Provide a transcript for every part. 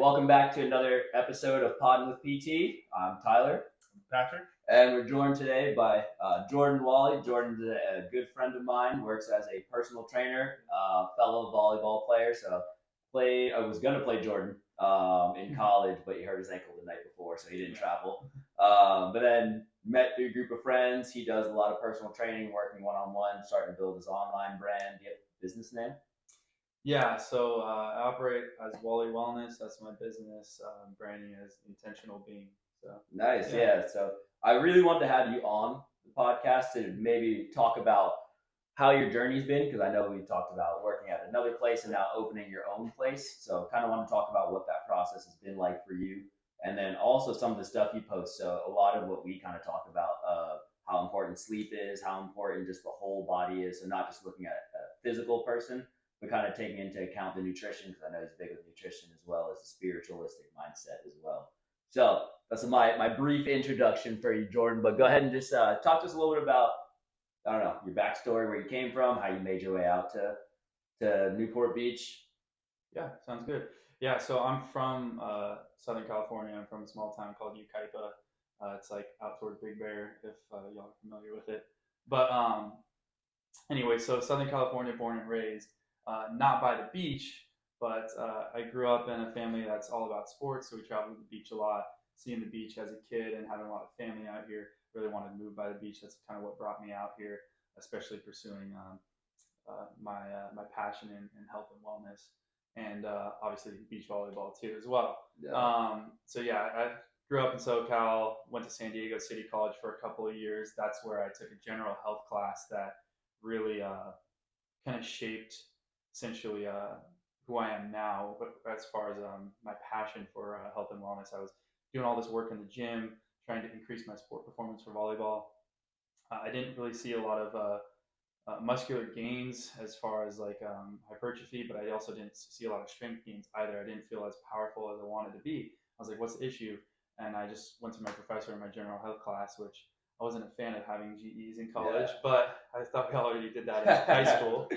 welcome back to another episode of Podding with PT. I'm Tyler. I'm Patrick. And we're joined today by Jordan Walley. Jordan's a good friend of mine, works as a personal trainer, fellow volleyball player. So I was going to play Jordan in college, but he hurt his ankle the night before, so he didn't travel. But then met through a group of friends. He does a lot of personal training, working one-on-one, starting to build his online brand. Do you have a business name? Yeah, so I operate as Walley Wellness. That's my business. Branding as intentional being. So nice, yeah. So I really wanted to have you on the podcast to maybe talk about how your journey's been, because I know we talked about working at another place and now opening your own place. So kind of want to talk about what that process has been like for you, and then also some of the stuff you post. So a lot of what we kind of talk about, how important sleep is, how important just the whole body is, so not just looking at a physical person, but kind of taking into account the nutrition, because I know he's big with nutrition as well as the spiritualistic mindset as well. So that's my brief introduction for you, Jordan. But go ahead and just talk to us a little bit about, I don't know, your backstory, where you came from, how you made your way out to Newport Beach. Yeah, sounds good. Yeah, so I'm from Southern California. I'm from a small town called Yucaipa. It's like out toward Big Bear, if y'all are familiar with it. But anyway, so Southern California, born and raised, not by the beach, but I grew up in a family that's all about sports. So we traveled to the beach a lot, seeing the beach as a kid and having a lot of family out here. Really wanted to move by the beach. That's kind of what brought me out here, especially pursuing my passion in health and wellness, and obviously beach volleyball too as well. Yeah. So yeah, I grew up in SoCal, went to San Diego City College for a couple of years. That's where I took a general health class that really kind of shaped essentially who I am now. But as far as my passion for health and wellness, I was doing all this work in the gym, trying to increase my sport performance for volleyball. I didn't really see a lot of muscular gains as far as like hypertrophy, but I also didn't see a lot of strength gains either. I didn't feel as powerful as I wanted to be. I was like, what's the issue? And I just went to my professor in my general health class, which I wasn't a fan of having GEs in college, but I thought we already did that in high school.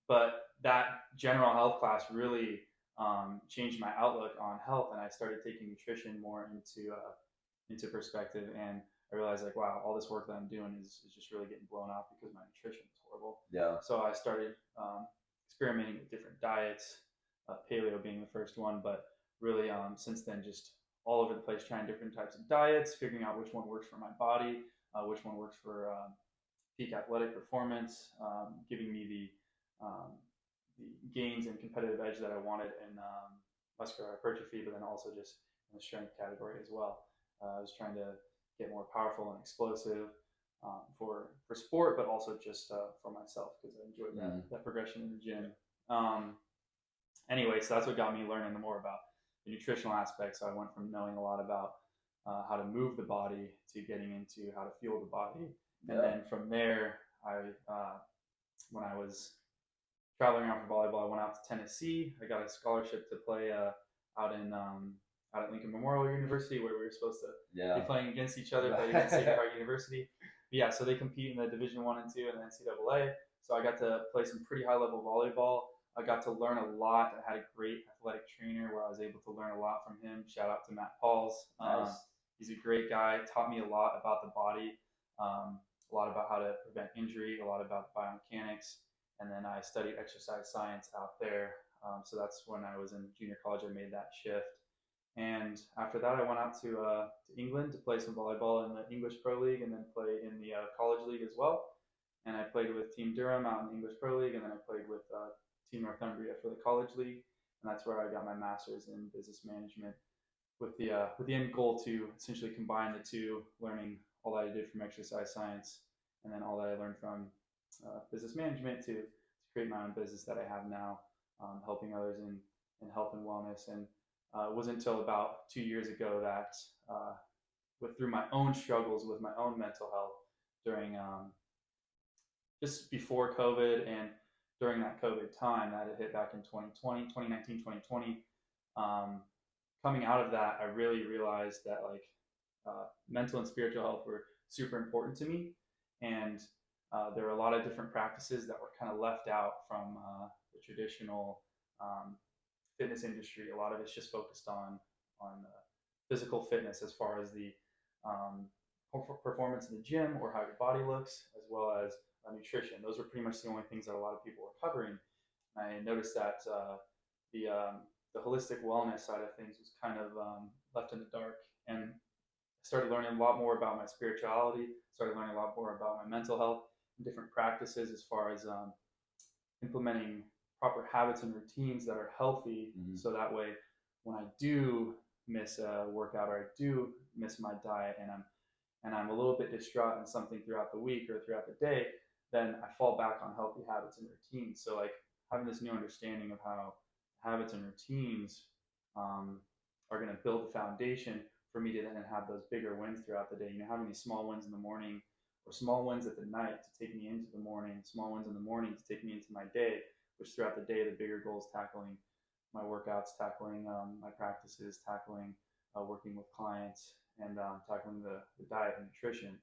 But that general health class really changed my outlook on health, and I started taking nutrition more into perspective. And I realized, like, wow, all this work that I'm doing is just really getting blown off because my nutrition is horrible. Yeah. So I started experimenting with different diets, paleo being the first one, but really since then just all over the place, trying different types of diets, figuring out which one works for my body, which one works for peak athletic performance, giving me the gains and competitive edge that I wanted in muscular hypertrophy, but then also just in the strength category as well. I was trying to get more powerful and explosive for sport, but also just for myself, because I enjoyed that progression in the gym. Anyway, so that's what got me learning more about the nutritional aspects. So I went from knowing a lot about how to move the body to getting into how to fuel the body. And then from there, when I was traveling around for volleyball, I went out to Tennessee. I got a scholarship to play out at Lincoln Memorial University, where we were supposed to be playing against each other, play against Sacred Heart University. But yeah, so they compete in the Division I and II and the NCAA. So I got to play some pretty high-level volleyball. I got to learn a lot. I had a great athletic trainer where I was able to learn a lot from him. Shout out to Matt Pauls. Nice. He's a great guy. Taught me a lot about the body, a lot about how to prevent injury, a lot about biomechanics. And then I studied exercise science out there. So that's when I was in junior college, I made that shift. And after that, I went out to England to play some volleyball in the English Pro League, and then play in the college league as well. And I played with Team Durham out in the English Pro League, and then I played with Team Northumbria for the college league. And that's where I got my master's in business management, with the end goal to essentially combine the two, learning all that I did from exercise science and then all that I learned from business management to create my own business that I have now, helping others in health and wellness. And it wasn't until about 2 years ago that through my own struggles with my own mental health during just before COVID and during that COVID time that it hit back in 2019, 2020, coming out of that, I really realized that mental and spiritual health were super important to me. And there were a lot of different practices that were kind of left out from the traditional fitness industry, a lot of it's just focused on physical fitness as far as the um, performance in the gym or how your body looks, as well as nutrition. Those were pretty much the only things that a lot of people were covering. I noticed that the the holistic wellness side of things was kind of left in the dark, and I started learning a lot more about my spirituality. Started learning a lot more about my mental health and different practices as far as implementing proper habits and routines that are healthy. So that way, when I do miss a workout or I do miss my diet, and I'm a little bit distraught in something throughout the week or throughout the day, then I fall back on healthy habits and routines. So like having this new understanding of how habits and routines are going to build the foundation for me to then have those bigger wins throughout the day. You know, having these small wins in the morning or small wins at the night to take me into the morning, small wins in the morning to take me into my day, which throughout the day, the bigger goals tackling my workouts, tackling my practices, tackling working with clients, and tackling the diet and nutrition.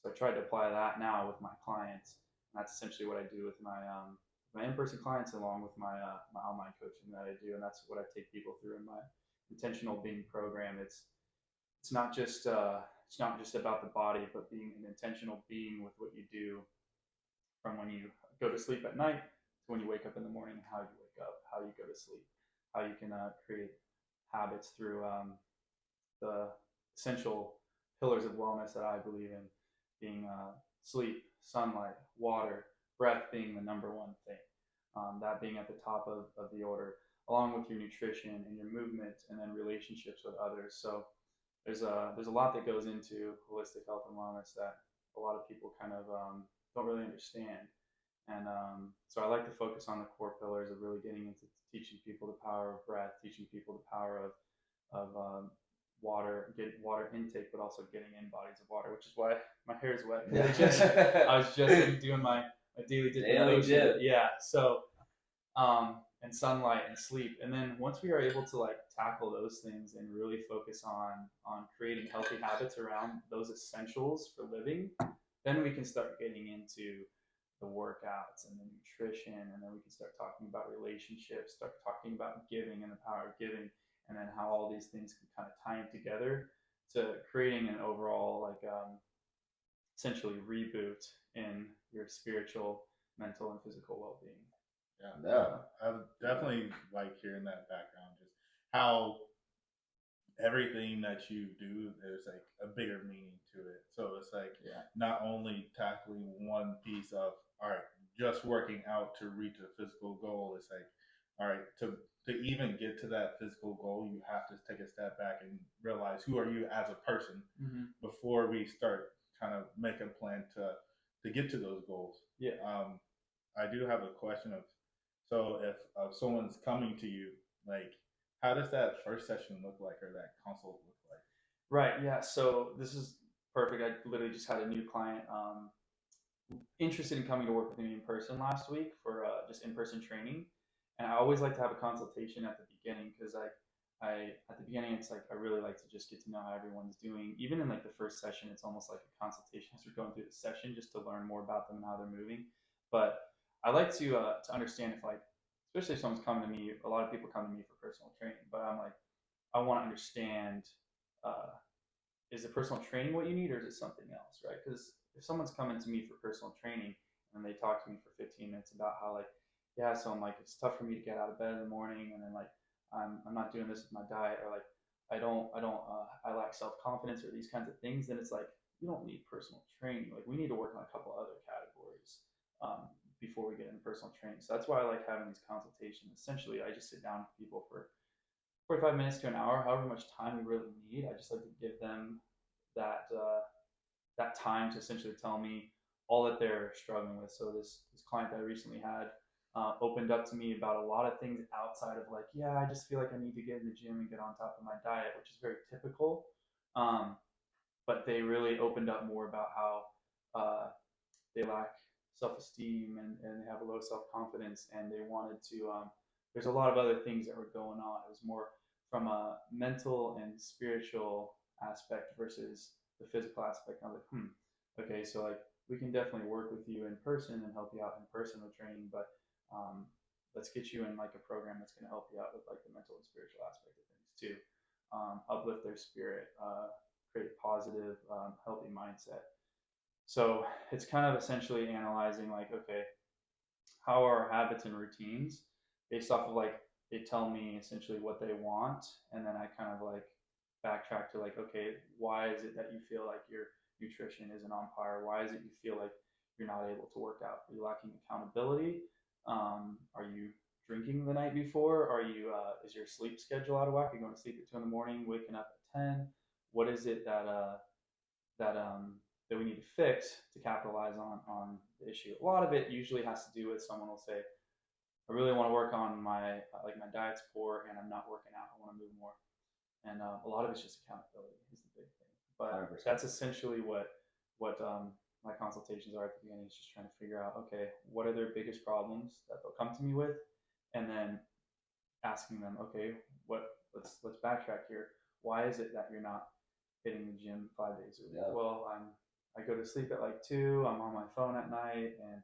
So I tried to apply that now with my clients. And that's essentially what I do with my in-person clients, along with my online coaching that I do, and that's what I take people through in my intentional being program. It's not just about the body, but being an intentional being with what you do from when you go to sleep at night to when you wake up in the morning, and how you wake up, how you go to sleep, how you can create habits through the essential pillars of wellness that I believe in, being sleep, sunlight, water, breath being the number one thing, that being at the top of the order, along with your nutrition and your movement, and then relationships with others. So there's a lot that goes into holistic health and wellness that a lot of people kind of don't really understand. And so I like to focus on the core pillars of really getting into teaching people the power of breath, teaching people the power of water, get water intake, but also getting in bodies of water, which is why my hair is wet. I was just doing my daily dip. Yeah. So and sunlight and sleep. And then once we are able to like tackle those things and really focus on creating healthy habits around those essentials for living, then we can start getting into the workouts and the nutrition, and then we can start talking about relationships, start talking about giving and the power of giving, and then how all these things can kind of tie in together to creating an overall like essentially reboot in your spiritual, mental, and physical well-being. Yeah. I definitely like hearing that background, just how everything that you do, there's like a bigger meaning to it. So it's like not only tackling one piece of, all right, just working out to reach a physical goal. It's like, all right, to even get to that physical goal, you have to take a step back and realize who are you as a person before we start kind of make a plan to get to those goals. I do have a question of, so if someone's coming to you, like, how does that first session look like, or that consult look like? Right. Yeah. So this is perfect. I literally just had a new client interested in coming to work with me in person last week for just in-person training, and I always like to have a consultation at the beginning, because I at the beginning it's like I really like to just get to know how everyone's doing. Even in like the first session, it's almost like a consultation as we're going through the session, just to learn more about them and how they're moving. But I like to understand if, like, especially if someone's coming to me, a lot of people come to me for personal training, but I'm like, I want to understand, is the personal training what you need, or is it something else, right? Because if someone's coming to me for personal training and they talk to me for 15 minutes about how, like, yeah, so I'm like, it's tough for me to get out of bed in the morning, and then like I'm not doing this with my diet, or like I lack self-confidence, or these kinds of things, then it's like, you don't need personal training. Like, we need to work on a couple other categories before we get into personal training. So that's why I like having these consultations. Essentially, I just sit down with people for 45 minutes to an hour, however much time we really need. I just like to give them that that time to essentially tell me all that they're struggling with. So this client that I recently had opened up to me about a lot of things outside of, like, yeah, I just feel like I need to get in the gym and get on top of my diet, which is very typical. But they really opened up more about how they lack self-esteem, and they have a low self-confidence, and they wanted to there's a lot of other things that were going on. It was more from a mental and spiritual aspect versus the physical aspect. I was like, okay, so like we can definitely work with you in person and help you out in person with training, but let's get you in like a program that's going to help you out with like the mental and spiritual aspect of things too. Uplift their spirit, create positive, healthy mindset. So it's kind of essentially analyzing like, okay, how are our habits and routines based off of like, they tell me essentially what they want, and then I kind of like backtrack to like, okay, why is it that you feel like your nutrition isn't on par? Why is it you feel like you're not able to work out? Are you lacking accountability? Are you drinking the night before? Are you is your sleep schedule out of whack? Are you going to sleep at 2 in the morning, waking up at 10? What is it that we need to fix to capitalize on the issue? A lot of it usually has to do with someone will say, I really want to work on my my diet's poor and I'm not working out. I want to move more, and a lot of it's just accountability is the big thing. But 100%. that's essentially what my consultations are at the beginning. Is just trying to figure out, okay, what are their biggest problems that they'll come to me with, and then asking them, okay, let's backtrack here. Why is it that you're not hitting the gym 5 days a week? Yeah. Well, I go to sleep at like 2. I'm on my phone at night, and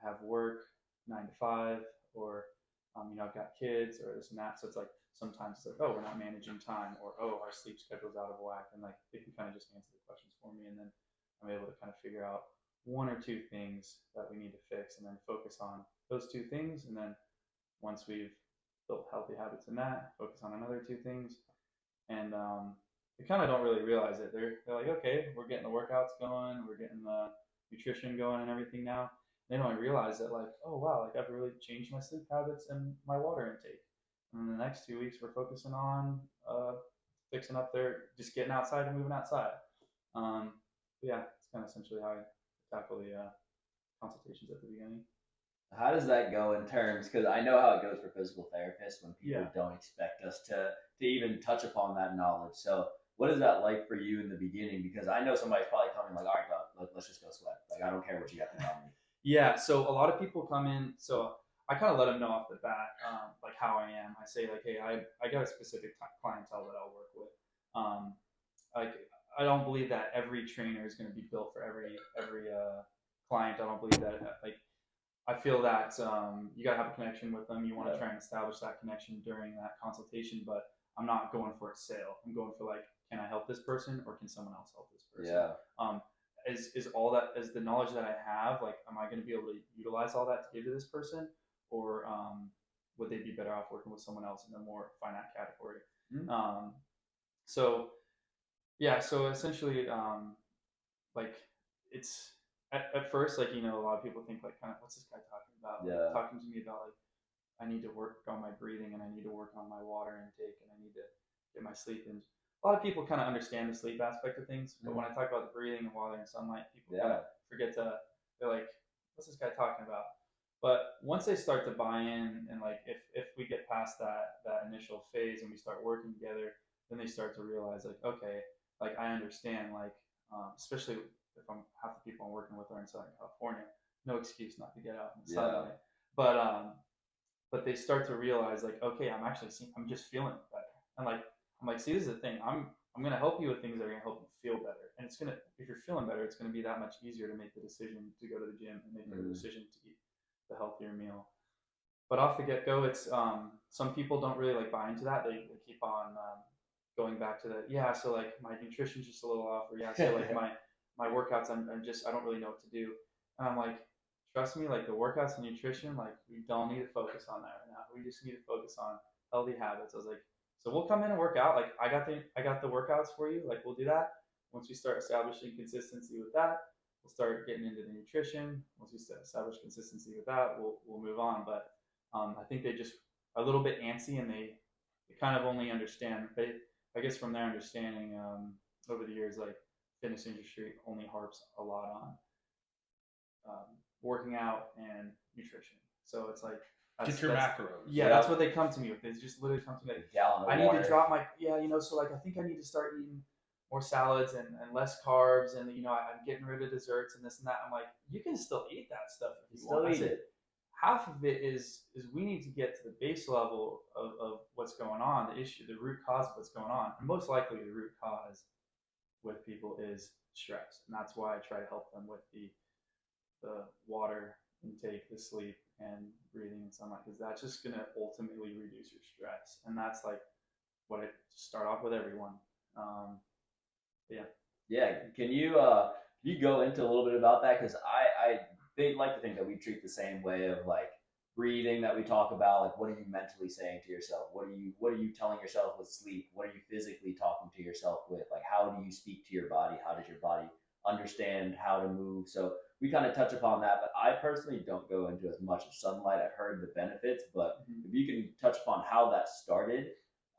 I have work 9 to 5, or I've got kids or this and that. So it's like sometimes it's like, oh, we're not managing time, or oh, our sleep schedule's out of whack, and like they can kind of just answer the questions for me, and then I'm able to kind of figure out 1 or 2 things that we need to fix, and then focus on those 2 things, and then once we've built healthy habits in that, focus on another 2 things, and they kind of don't really realize it. They're like, okay, we're getting the workouts going, we're getting the nutrition going and everything now. They don't realize that like, oh wow, like I've really changed my sleep habits and my water intake. And then the next 2 weeks we're focusing on fixing up just getting outside and moving outside. Yeah, it's kind of essentially how I tackle the consultations at the beginning. How does that go in terms? Because I know how it goes for physical therapists when people don't expect us to even touch upon that knowledge. So what is that like for you in the beginning? Because I know somebody's probably coming like, all right, let's just go sweat. Like, I don't care what you got to tell me. Yeah, so a lot of people come in, so I kind of let them know off the bat, like how I am. I say like, hey, I got a specific clientele that I'll work with. Like I don't believe that every trainer is going to be built for every client. I don't believe that. Like I feel that you got to have a connection with them. You want to try and establish that connection during that consultation, but I'm not going for a sale. I'm going for like, can I help this person or can someone else help this person? Yeah. Is all that, is the knowledge that I have, like, am I going to be able to utilize all that to give to this person, or would they be better off working with someone else in a more finite category? Mm-hmm. So essentially, like it's at first, like, a lot of people think like, kind of, what's this guy talking about? Yeah. Like, talking to me about like, I need to work on my breathing and I need to work on my water intake and I need to get my sleep in. A lot of people kind of understand the sleep aspect of things, but when I talk about the breathing and water and sunlight, people kind of forget they're like, what's this guy talking about? But once they start to buy in, and like if we get past that initial phase and we start working together, then they start to realize like, okay, like I understand, like especially if half the people I'm working with are in Southern California, no excuse not to get out in the sunlight. But they start to realize like, okay, I'm just feeling better, and like I'm like, see, this is the thing. I'm going to help you with things that are going to help you feel better. And it's going to, if you're feeling better, it's going to be that much easier to make the decision to go to the gym and make the decision to eat the healthier meal. But off the get-go, it's some people don't really like buy into that. They keep on going back to that. Yeah, so like my nutrition's just a little off, or yeah, so like my workouts, I don't really know what to do. And I'm like, trust me, like the workouts and nutrition, like we don't need to focus on that right now. We just need to focus on healthy habits. I was like, so we'll come in and work out. Like I got the workouts for you. Like we'll do that. Once we start establishing consistency with that, we'll start getting into the nutrition. Once we establish consistency with that, we'll move on. But I think they just are a little bit antsy, and they kind of only understand. I guess from their understanding over the years, like fitness industry only harps a lot on working out and nutrition. So it's like, get your macros. Yeah, that's what they come to me with. They just literally come to me like, I need to drop my, so like I think I need to start eating more salads and less carbs, and I'm getting rid of desserts and this and that. I'm like, you can still eat that stuff if you want. Eat it. Half of it is we need to get to the base level of what's going on, the issue, the root cause of what's going on. And most likely the root cause with people is stress. And that's why I try to help them with the water intake, the sleep, and breathing in sunlight, because that's just going to ultimately reduce your stress. And that's like what I start off with everyone. Yeah. Yeah. Can you go into a little bit about that? Because I they like to think that we treat the same way of like breathing that we talk about. Like, what are you mentally saying to yourself? What are you telling yourself with sleep? What are you physically talking to yourself with? Like, how do you speak to your body? How does your body understand how to move? So we kind of touch upon that, but I personally don't go into as much of sunlight. I've heard the benefits, but if you can touch upon how that started,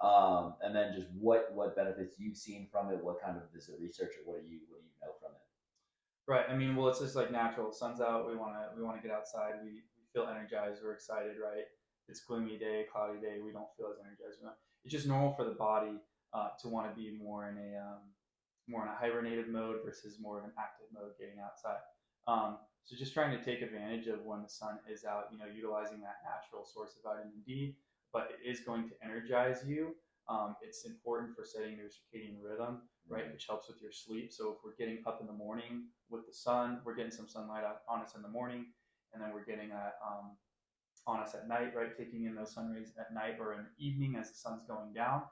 and then just what benefits you've seen from it, what kind of is the research, or what do you know from it? Right. I mean, well, it's just like natural. The sun's out. We wanna get outside. We feel energized. We're excited, right? It's gloomy day, cloudy day. We don't feel as energized. It's just normal for the body to want to be more in a hibernative mode versus more of an active mode getting outside. So just trying to take advantage of when the sun is out, utilizing that natural source of vitamin D, but it is going to energize you. It's important for setting your circadian rhythm, right, which helps with your sleep. So if we're getting up in the morning with the sun, we're getting some sunlight on us in the morning, and then we're getting that on us at night, right, taking in those sun rays at night or in the evening as the sun's going down.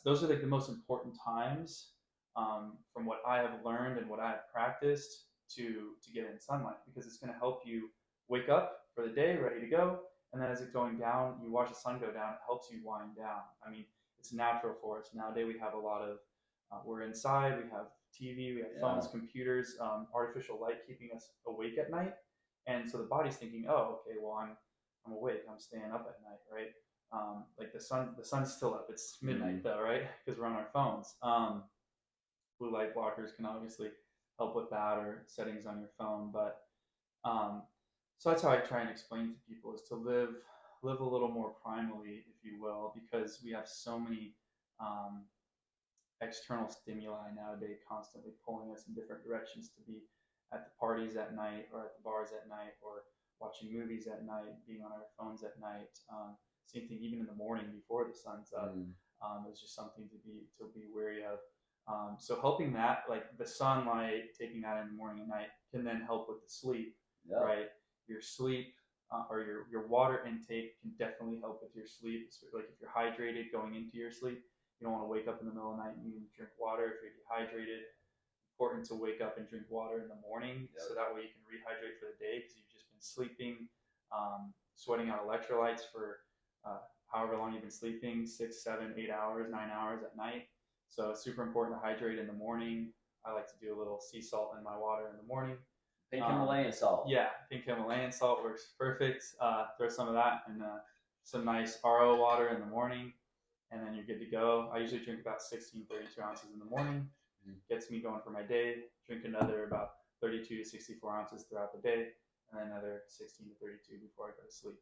Those are like the most important times, from what I have learned and what I have practiced to get in sunlight, because it's going to help you wake up for the day ready to go, and then as it's going down, you watch the sun go down. It helps you wind down. I mean, it's natural for us nowadays. We have a lot of we're inside. We have TV. We have phones, computers, artificial light keeping us awake at night, and so the body's thinking, oh, okay, well, I'm awake. I'm staying up at night, right? Like the sun's still up. It's midnight though, right? Because we're on our phones. Blue light blockers can obviously help with that, or settings on your phone. But so that's how I try and explain to people, is to live a little more primally, if you will, because we have so many external stimuli nowadays constantly pulling us in different directions, to be at the parties at night, or at the bars at night, or watching movies at night, being on our phones at night. Same thing even in the morning before the sun's up. It's just something to be wary of. So helping that, like the sunlight, taking that in the morning and night, can then help with the sleep, right? Your sleep, or your water intake can definitely help with your sleep. Like if you're hydrated going into your sleep, you don't want to wake up in the middle of the night and you drink water. If you're dehydrated, important to wake up and drink water in the morning, so that way you can rehydrate for the day, because you've just been sleeping, sweating out electrolytes for however long you've been sleeping, 6, 7, 8 hours, 9 hours at night. So it's super important to hydrate in the morning. I like to do a little sea salt in my water in the morning. Pink Himalayan salt. Yeah, pink Himalayan salt works perfect. Throw some of that in some nice RO water in the morning, and then you're good to go. I usually drink about 32 ounces in the morning. Gets me going for my day. Drink another about 32 to 64 ounces throughout the day, and then another 16 to 32 before I go to sleep.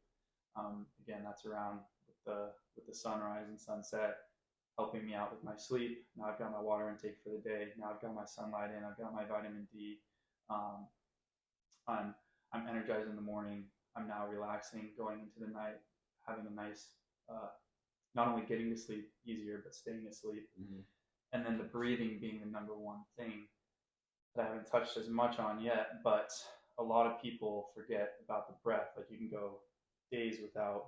Again, that's around with the sunrise and sunset, helping me out with my sleep. Now I've got my water intake for the day. Now I've got my sunlight in. I've got my vitamin D. I'm energized in the morning. I'm now relaxing, going into the night, having a nice, not only getting to sleep easier, but staying asleep. And then the breathing being the number one thing that I haven't touched as much on yet, but a lot of people forget about the breath. Like you can go days without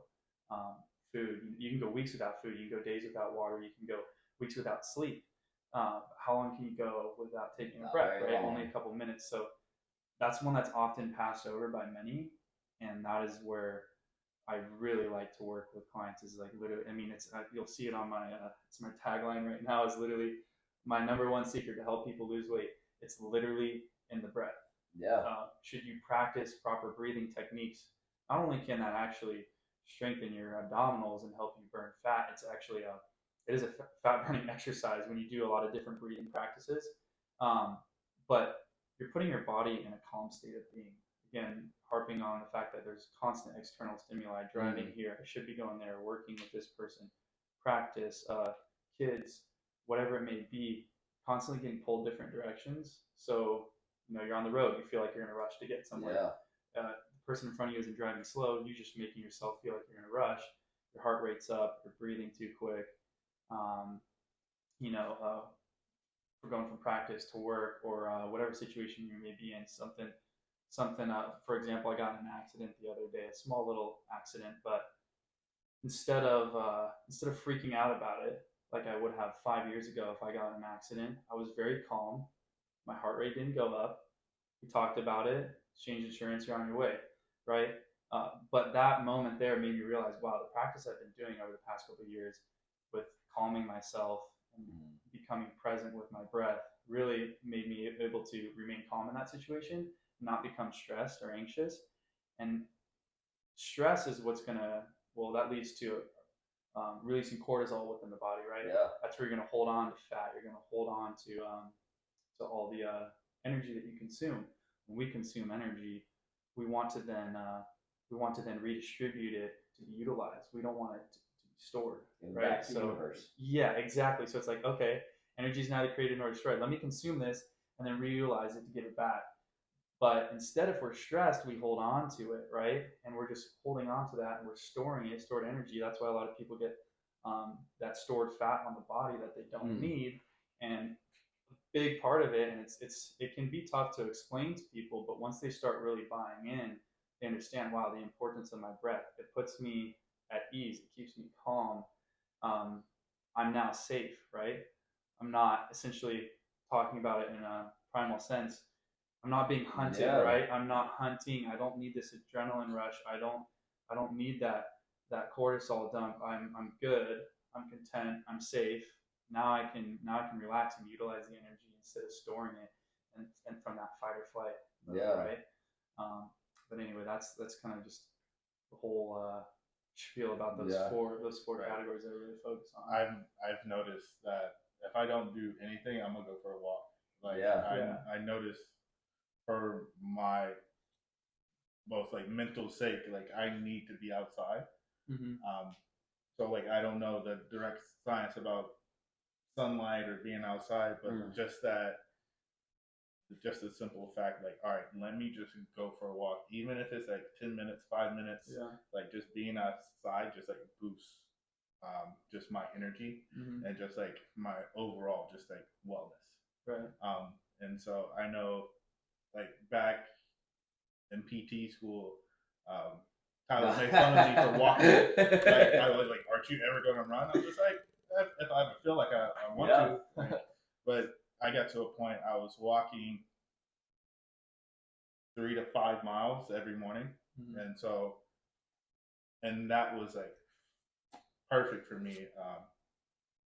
food. You can go weeks without food. You can go days without water. You can go weeks without sleep. How long can you go without taking a breath, right? Only a couple minutes. So that's one that's often passed over by many. And that is where I really like to work with clients, is like literally, I mean, you'll see it on it's my tagline right now, is literally my number one secret to help people lose weight. It's literally in the breath. Should you practice proper breathing techniques, not only can that actually strengthen your abdominals and help you burn fat, it is a fat burning exercise when you do a lot of different breathing practices. But you're putting your body in a calm state of being. Again, harping on the fact that there's constant external stimuli driving here. I should be going there, working with this person, practice, kids, whatever it may be, constantly getting pulled different directions. So, you're on the road, you feel like you're in a rush to get somewhere. The person in front of you isn't driving slow, you just making yourself feel like you're in a rush. Your heart rate's up, you're breathing too quick. We're going from practice to work, or whatever situation you may be in, something something, for example, I got in an accident the other day, a small little accident, but instead of freaking out about it like I would have 5 years ago if I got in an accident, I was very calm. My heart rate didn't go up. We talked about it. Exchange insurance, you're on your way, right? But that moment there made me realize, wow, the practice I've been doing over the past couple of years with calming myself and becoming present with my breath really made me able to remain calm in that situation, not become stressed or anxious. And stress is what's gonna, well, that leads to releasing cortisol within the body, right? Yeah. That's where you're gonna hold on to fat. You're gonna hold on to all the energy that you consume. When we consume energy, we want to then redistribute it to be utilized. We don't want it to be stored, right? Back to the universe. Yeah, exactly. So it's like, okay, energy is neither created nor destroyed. Let me consume this and then reutilize it to give it back. But instead, if we're stressed, we hold on to it, right? And we're just holding on to that and we're storing it, stored energy. That's why a lot of people get that stored fat on the body that they don't need. And a big part of it, and it can be tough to explain to people, but once they start really buying in, they understand, wow, the importance of my breath. It puts me at ease. It keeps me calm. I'm now safe, right? I'm not essentially talking about it in a primal sense. I'm not being hunted, right? I'm not hunting. I don't need this adrenaline rush. I don't need that cortisol dump. I'm good. I'm content. I'm safe. Now I can relax and utilize the energy instead of storing it and from that fight or flight mode, right? But anyway, that's kind of just the whole spiel about those four categories that I really focus on. I've noticed that if I don't do anything, I'm gonna go for a walk. Like I noticed for my both like mental sake, like I need to be outside. So like I don't know the direct science about sunlight or being outside, but just a simple fact, like, all right, let me just go for a walk, even if it's like 10 minutes, 5 minutes, like just being outside, just like boosts just my energy and just like my overall just like wellness. Right. And so I know like back in PT school, Tyler made fun of me for walking. Like, I was like, aren't you ever going to run? I was just like, if I feel like I want to. Like, but I got to a point I was walking 3 to 5 miles every morning. And that was like perfect for me.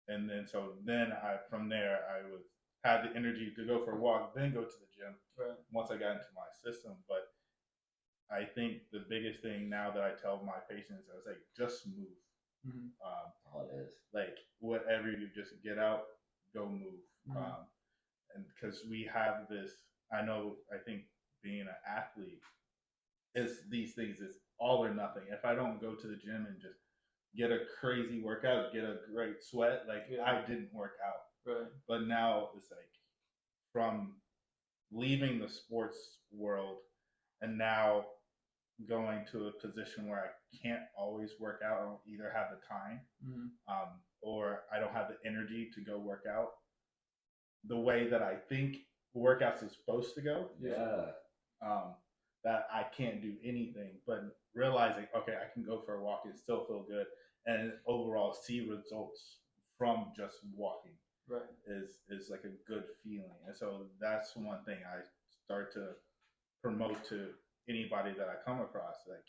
And then from there I would have the energy to go for a walk, then go to the gym once I got into my system. But I think the biggest thing now that I tell my patients, I was like, just move. All it is. Like whatever you just get out, go move. And because we have this, I think being an athlete is these things is all or nothing. If I don't go to the gym and just get a crazy workout, get a great sweat, like I didn't work out. Right. But now it's like from leaving the sports world and now going to a position where I can't always work out. I don't either have the time or I don't have the energy to go work out the way that I think workouts is supposed to go. That I can't do anything, but realizing, okay, I can go for a walk and still feel good and overall see results from just walking is like a good feeling. And so that's one thing I start to promote to anybody that I come across. Like,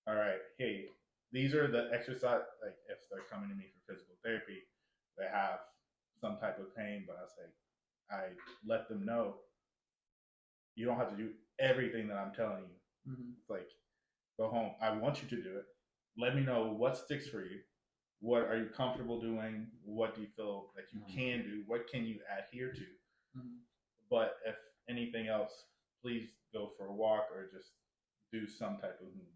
all right, hey, these are the exercise, like if they're coming to me for physical therapy, they have some type of pain, but I let them know you don't have to do everything that I'm telling you. It's like, go home. I want you to do it. Let me know what sticks for you. What are you comfortable doing? What do you feel that you can do? What can you adhere to? But if anything else, please go for a walk or just do some type of movement.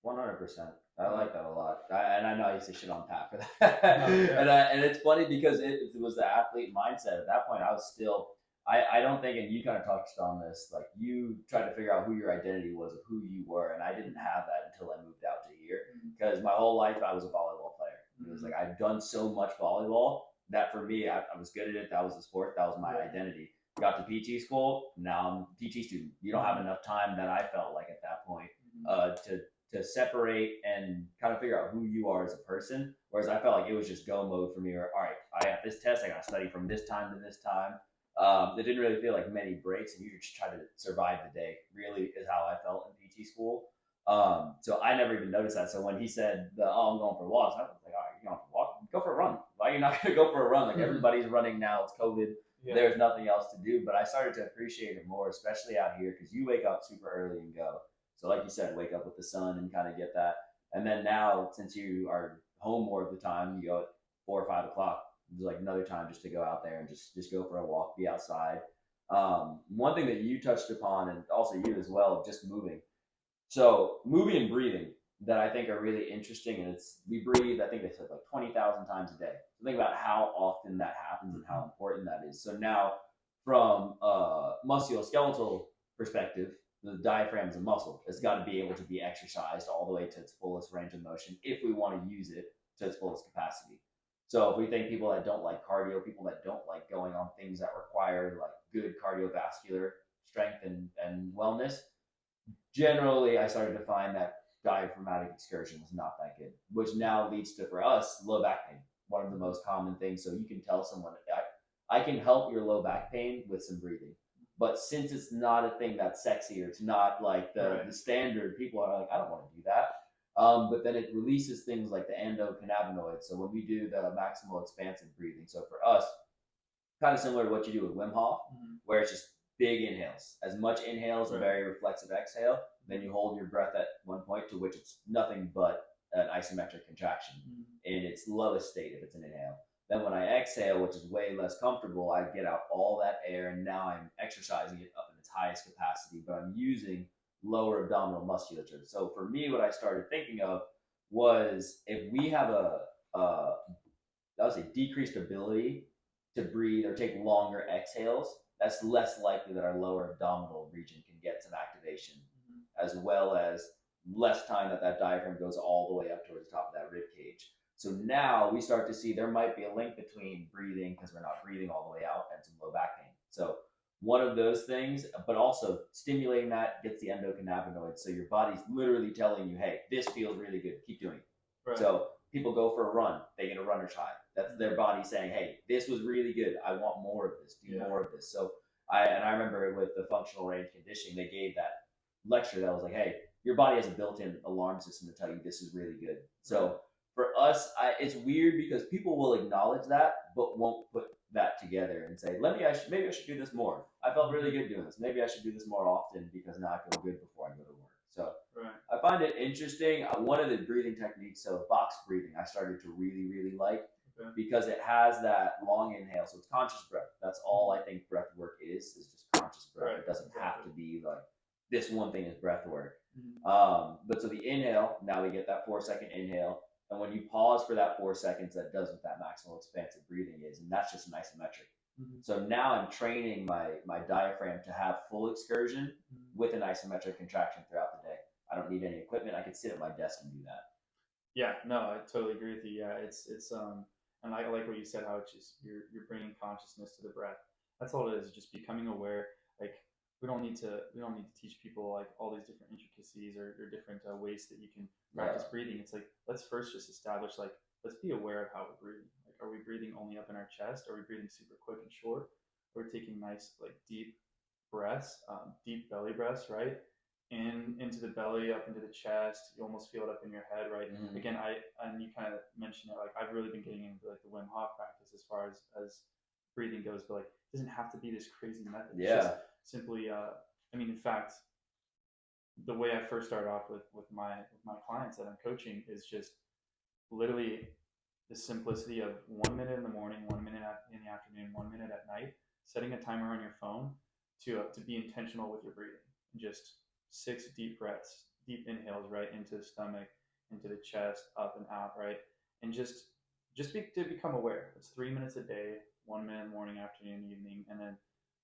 100%. I like that a lot. And I know I used to shit on Pat for that. And it's funny because it was the athlete mindset. At that point, I was still, I don't think, and you kind of touched on this, like you tried to figure out who your identity was of who you were. And I didn't have that until I moved out to here because my whole life I was a volleyball player. It was like I'd done so much volleyball that for me, I was good at it. That was the sport. That was my identity. got to PT school. Now I'm a PT student. You don't have enough time that I felt like at that point to separate and kind of figure out who you are as a person. Whereas I felt like it was just go mode for me. Or all right, I got this test. I got to study from this time to this time. It didn't really feel like many breaks, and you just try to survive the day. Really is how I felt in PT school. So I never even noticed that. So when he said, "Oh, I'm going for walks," I was like, "All right, you're going for a walk? Go for a run. Why are you not going to go for a run? Like everybody's running now. It's COVID. Yeah. There's nothing else to do." But I started to appreciate it more, especially out here, because you wake up super early and go. So like you said, wake up with the sun and kind of get that. And then now, since you are home more of the time, you go at 4 or 5 o'clock. There's like another time just to go out there and just go for a walk, be outside. One thing that you touched upon, and also you as well, just moving. So moving and breathing that I think are really interesting, and it's we breathe. I think they said like 20,000 times a day. So think about how often that happens and how important that is. So now, from a musculoskeletal perspective, the diaphragm is a muscle. It's got to be able to be exercised all the way to its fullest range of motion if we want to use it to its fullest capacity. So if we think people that don't like cardio, people that don't like going on things that require like good cardiovascular strength and wellness, generally I started to find that diaphragmatic excursion was not that good, which now leads to, for us, low back pain. One of the most common things. So you can tell someone, I can help your low back pain with some breathing. But since it's not a thing that's sexy, or it's not like the standard, people are like, I don't want to do that. But then it releases things like the endocannabinoids. So when we do the maximal expansive breathing, so for us, kind of similar to what you do with Wim Hof, where it's just big inhales. As much inhales, a very reflexive exhale. Then you hold your breath at one point, to which it's nothing but an isometric contraction in its lowest state if it's an inhale. Then when I exhale, which is way less comfortable, I get out all that air, and now I'm exercising it up in its highest capacity, but I'm using lower abdominal musculature. So for me, what I started thinking of was, if we have I would say decreased ability to breathe or take longer exhales, that's less likely that our lower abdominal region can get some activation, as well as less time that diaphragm goes all the way up towards the top of that rib cage. So now we start to see there might be a link between breathing, because we're not breathing all the way out, and some low back pain. So one of those things, but also stimulating that gets the endocannabinoids. So your body's literally telling you, hey, this feels really good. Keep doing it. Right. So people go for a run, they get a runner's high. That's their body saying, hey, this was really good. I want more of this. Do more of this. So I remember with the functional range conditioning, they gave that lecture that was like, hey, your body has a built-in alarm system to tell you this is really good. So for us, it's weird because people will acknowledge that, but won't put that together and say, maybe I should do this more. I felt really good doing this. Maybe I should do this more often, because now I feel good before I go to work. So I find it interesting. One of the breathing techniques, so box breathing, I started to really, really like, because it has that long inhale. So it's conscious breath. That's all I think breath work is just conscious breath. It doesn't have to be like this one thing is breath work. But so the inhale, now we get that 4-second inhale. And when you pause for that 4 seconds, that does what that maximal expansive breathing is. And that's just an isometric. So now I'm training my diaphragm to have full excursion with an isometric contraction throughout the day. I don't need any equipment. I can sit at my desk and do that. Yeah, no, I totally agree with you. Yeah, it's and I like what you said, how it's just you're bringing consciousness to the breath. That's all it is, just becoming aware. Like we don't need to teach people like all these different intricacies or different ways that you can practice breathing. It's like, let's first just establish, like, let's be aware of how we're breathing. Like, are we breathing only up in our chest? Are we breathing super quick and short? We're taking nice like deep breaths, deep belly breaths, right? Into the belly, up into the chest. You almost feel it up in your head, right? Again, and you kind of mentioned it, like I've really been getting into like the Wim Hof practice as far as breathing goes, but like it doesn't have to be this crazy method. It's just simply, I mean, in fact, the way I first started off with my clients that I'm coaching is just literally the simplicity of 1 minute in the morning, 1 minute in the afternoon, 1 minute at night, setting a timer on your phone to be intentional with your breathing. Just 6 deep breaths, deep inhales, right, into the stomach, into the chest, up and out, right, and just to become aware. It's 3 minutes a day, 1 minute morning, afternoon, evening, and then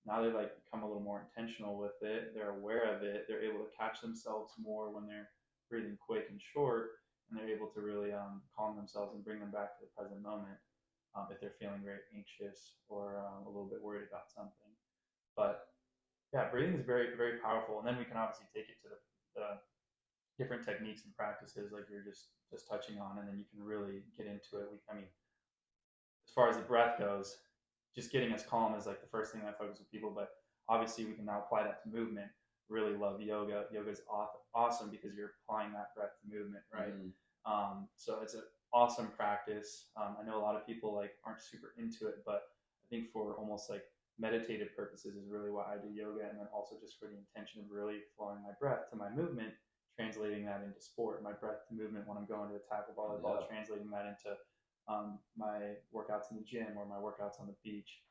now they like become a little more intentional with it. They're aware of it. They're able to catch themselves more when they're breathing quick and short, and they're able to really calm themselves and bring them back to the present moment if they're feeling very anxious or a little bit worried about something. But yeah, breathing is very, very powerful. And then we can obviously take it to the different techniques and practices like you're just touching on, and then you can really get into it. I mean, as far as the breath goes, just getting as calm is like the first thing I focus with people. But obviously, we can now apply that to movement. Really love yoga. Yoga is awesome because you're applying that breath to movement, right? So it's an awesome practice. I know a lot of people like aren't super into it, but I think for almost like meditative purposes is really why I do yoga, and then also just for the intention of really flowing my breath to my movement, translating that into sport. My breath to movement when I'm going to tackle volleyball, translating that into my workouts in the gym or my workouts on the beach.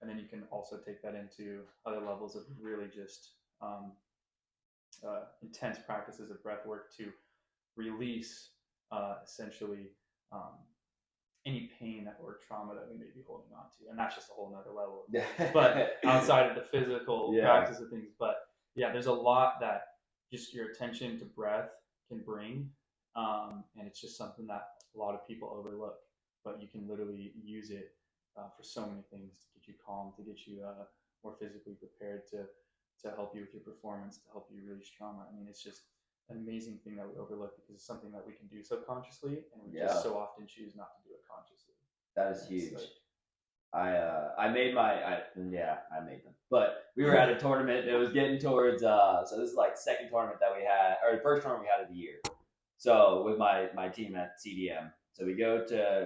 And then you can also take that into other levels of really just intense practices of breath work to release essentially any pain or trauma that we may be holding on to. And that's just a whole nother level. But outside of the physical practice of things. But yeah, there's a lot that just your attention to breath can bring. And it's just something that a lot of people overlook. But you can literally use it for so many things, to get you calm, to get you more physically prepared, to help you with your performance, to help you release trauma. I mean, it's just an amazing thing that we overlook because it's something that we can do subconsciously, and we just so often choose not to do it consciously. That is huge. I made I made them. But we were at a tournament. It was getting towards so this is like the second tournament that we had, or the first tournament we had of the year. So with my team at CDM, so we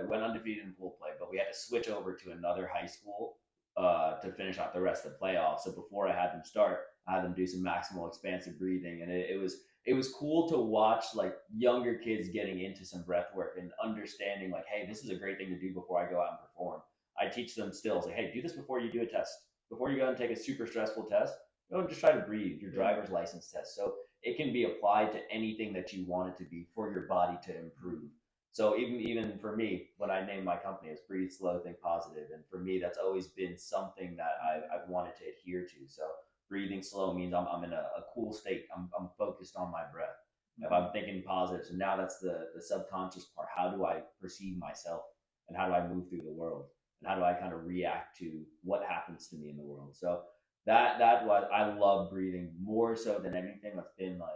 went undefeated in pool play, but we had to switch over to another high school to finish out the rest of the playoffs. So before I had them start, I had them do some maximal expansive breathing, and it was cool to watch like younger kids getting into some breath work and understanding like, hey, this is a great thing to do before I go out and perform. I teach them still, say, hey, do this before you do a test. Before you go and take a super stressful test, go and just try to breathe, your driver's license test. So it can be applied to anything that you want it to be for your body to improve. So even for me, when I named my company, it's Breathe Slow, Think Positive. And for me, that's always been something that I've wanted to adhere to. So breathing slow means I'm in a cool state. I'm focused on my breath. If I'm thinking positive, so now that's the subconscious part. How do I perceive myself, and how do I move through the world, and how do I kind of react to what happens to me in the world? So that was, I love breathing more so than anything. That's been like,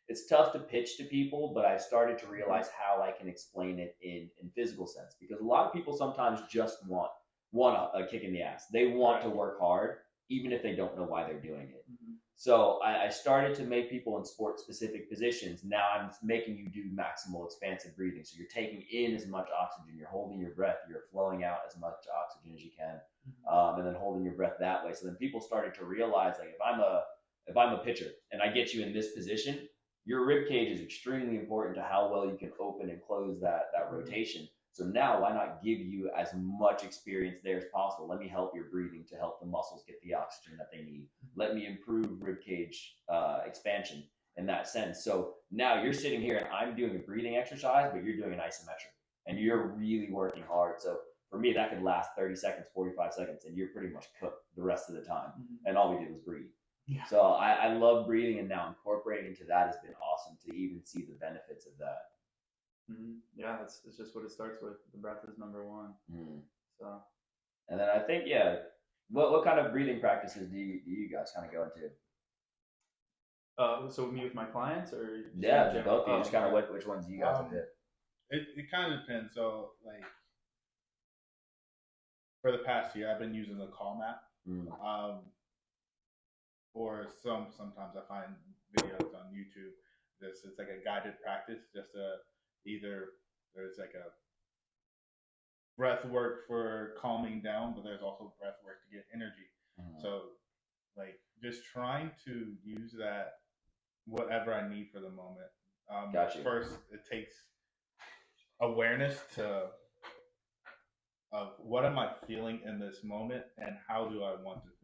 it's tough to pitch to people, but I started to realize how I can explain it in physical sense, because a lot of people sometimes just want a kick in the ass. They want to work hard, even if they don't know why they're doing it. So I started to make people in sport specific positions. Now I'm making you do maximal expansive breathing. So you're taking in as much oxygen, you're holding your breath, you're flowing out as much oxygen as you can, and then holding your breath that way. So then people started to realize, like, if I'm a pitcher and I get you in this position, your rib cage is extremely important to how well you can open and close that rotation. So now why not give you as much experience there as possible? Let me help your breathing to help the muscles get the oxygen that they need. Let me improve rib cage expansion in that sense. So now you're sitting here and I'm doing a breathing exercise, but you're doing an isometric and you're really working hard. So for me, that could last 30 seconds, 45 seconds, and you're pretty much cooked the rest of the time. And all we did was breathe. Yeah. So I love breathing, and now incorporating into that has been awesome to even see the benefits of that. Yeah, it's just what it starts with. The breath is number one. So, and then I think, what kind of breathing practices do you guys kind of go into? So me with my clients, or both of you, just kind of which ones you guys have hit? It kind of depends. So like for the past year, I've been using the Calm app. Or sometimes I find videos on YouTube. It's like a guided practice, just either there's like a breath work for calming down, but there's also breath work to get energy. So like just trying to use that whatever I need for the moment. Gotcha. First, it takes awareness of what am I feeling in this moment and how do I want to feel.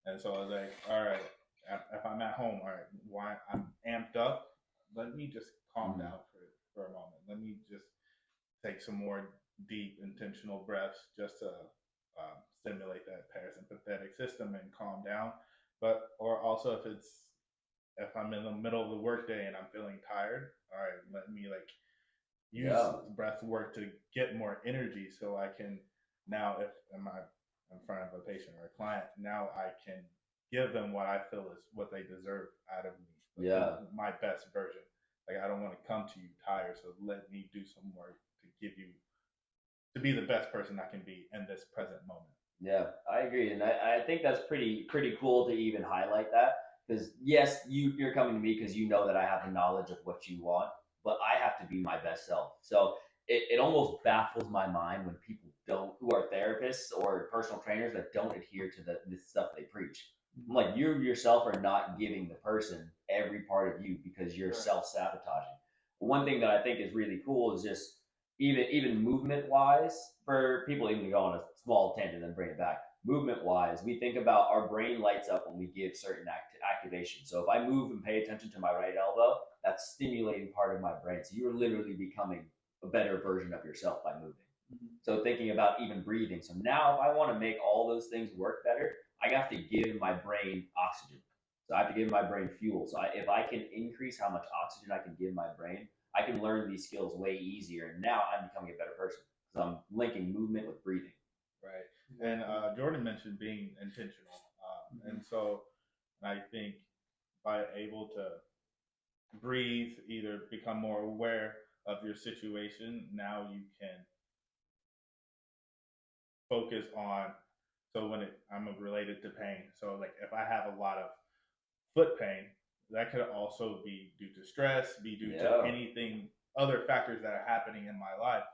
And so I was like, all right, if I'm at home, all right, why I'm amped up, let me just calm down for a moment. Let me just take some more deep, intentional breaths just to stimulate that parasympathetic system and calm down. Or also if I'm in the middle of the workday and I'm feeling tired, all right, let me like use breath work to get more energy so I can now, if in front of a patient or a client, now I can give them what I feel is what they deserve out of me. Like, my best version. Like, I don't want to come to you tired, so let me do some work to give you, to be the best person I can be in this present moment. Yeah, I agree, and I think that's pretty cool to even highlight that, because yes, you're coming to me because you know that I have the knowledge of what you want, but I have to be my best self. So it almost baffles my mind when people don't, who are therapists or personal trainers, that don't adhere to the stuff they preach. I'm like, you yourself are not giving the person every part of you because you're self sabotaging. One thing that I think is really cool is just even movement wise, for people, even to go on a small tangent and bring it back, movement wise, we think about our brain lights up when we give certain activation. So if I move and pay attention to my right elbow, that's stimulating part of my brain. So you're literally becoming a better version of yourself by moving. So thinking about even breathing. So now if I want to make all those things work better, I have to give my brain oxygen. So I have to give my brain fuel. So if I can increase how much oxygen I can give my brain, I can learn these skills way easier. And now I'm becoming a better person because I'm linking movement with breathing. Right. And Jordan mentioned being intentional. And so I think by able to breathe, either become more aware of your situation, now you can focus on, so when I'm related to pain. So like if I have a lot of foot pain, that could also be due to stress, be due to anything, other factors that are happening in my life.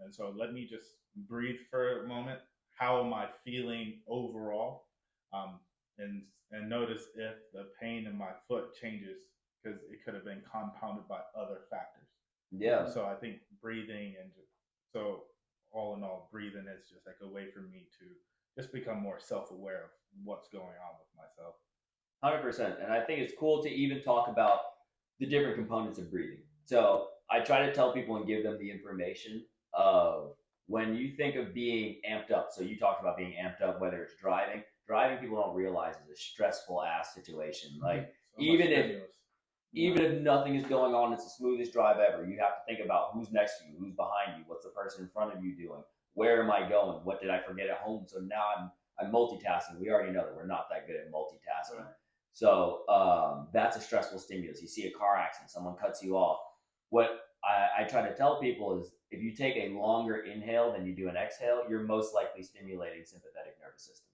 And so let me just breathe for a moment. How am I feeling overall? And notice if the pain in my foot changes, because it could have been compounded by other factors. Yeah. So I think breathing, and so all in all, breathing is just like a way for me to just become more self-aware of what's going on with myself. 100%. And I think it's cool to even talk about the different components of breathing. So I try to tell people and give them the information of, when you think of being amped up. So you talked about being amped up, whether it's driving. Driving, people don't realize, is a stressful ass situation. Like so even if nothing is going on, it's the smoothest drive ever. You have to think about who's next to you, who's behind you, what's the person in front of you doing, where am I going, what did I forget at home. So now I'm multitasking. We already know that we're not that good at multitasking. Right. So that's a stressful stimulus. You see a car accident, someone cuts you off. What I try to tell people is, if you take a longer inhale than you do an exhale, you're most likely stimulating sympathetic nervous system.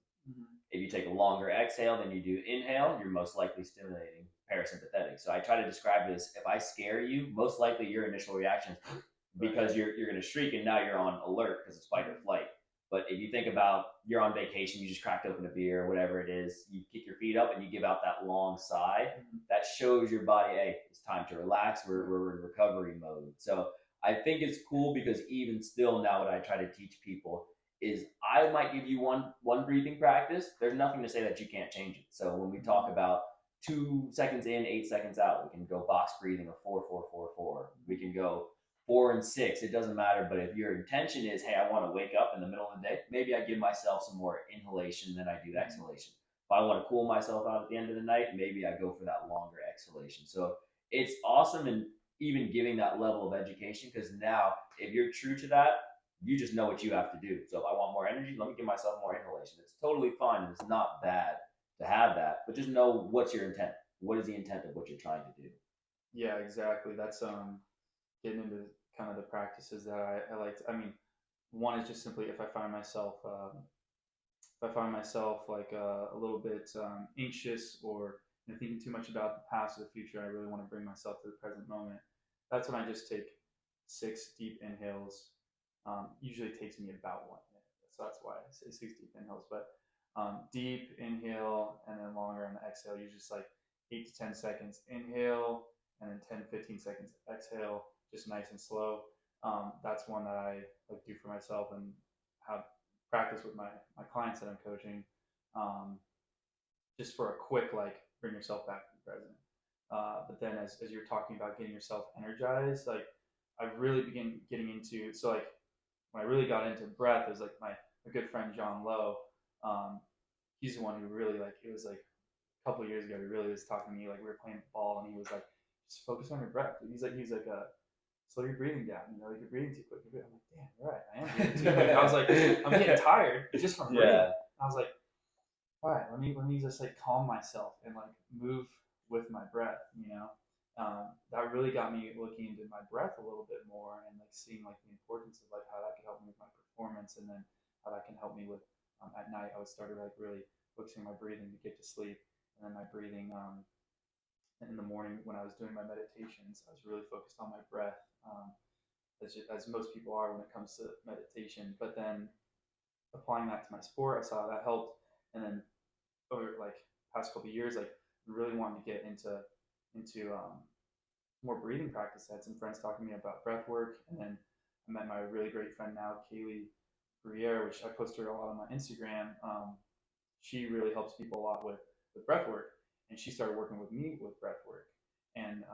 If you take a longer exhale than you do inhale, you're most likely stimulating parasympathetic. So I try to describe it as, if I scare you, most likely your initial reaction is because you're going to shriek, and now you're on alert because it's fight or flight. But if you think about, you're on vacation, you just cracked open a beer, whatever it is, you kick your feet up and you give out that long sigh, that shows your body, hey, it's time to relax, we're in recovery mode. So I think it's cool, because even still now, what I try to teach people is, I might give you one breathing practice. There's nothing to say that you can't change it. So when we talk about 2 seconds in, 8 seconds out, we can go box breathing of 4-4-4-4. We can go 4 and 6. It doesn't matter. But if your intention is, hey, I want to wake up in the middle of the day, maybe I give myself some more inhalation than I do exhalation. If I want to cool myself out at the end of the night, maybe I go for that longer exhalation. So it's awesome, and even giving that level of education, because now if you're true to that, you just know what you have to do. So if I want more energy, let me give myself more inhalation. It's totally fine, and it's not bad to have that, but just know what's your intent. What is the intent of what you're trying to do? Yeah, exactly. That's getting into kind of the practices that I like. I mean, one is just simply, if I find myself like a little bit anxious, or thinking too much about the past or the future, I really want to bring myself to the present moment. That's when I just take 6 deep inhales. Usually takes me about 1 minute, so that's why I say 6 deep inhales. But deep inhale, and then longer on the exhale. Usually just like 8 to 10 seconds inhale, and then 10-15 seconds exhale, just nice and slow. That's one that I like do for myself, and have practice with my clients that I'm coaching, just for a quick, like, bring yourself back to the present. But then as you're talking about getting yourself energized, like, I really began getting into, so like when I really got into breath, it was like my good friend John Lowe. He's the one who really, like, it was like a couple of years ago, he really was talking to me, like we were playing ball, and he was like, just focus on your breath. He's like a slow your breathing down. You know, you're breathing too quick. I'm like, damn, you're right. I am breathing too quick. I was like, I'm getting tired just from breathing. Yeah. I was like, all right, let me just like calm myself and like move with my breath. You know, that really got me looking into my breath a little bit more and like seeing like the importance of like how that could help me with my performance, and then how that can help me with at night. I was started like really focusing my breathing to get to sleep, and then my breathing in the morning when I was doing my meditations, I was really focused on my breath, as most people are when it comes to meditation. But then applying that to my sport, I saw that helped. And then over like past couple of years, like really wanted to get into more breathing practice. I had some friends talking to me about breath work, and then I met my really great friend now, Kaylee Briere, which I post her a lot on my Instagram. She really helps people a lot with breath work, and she started working with me with breath work, and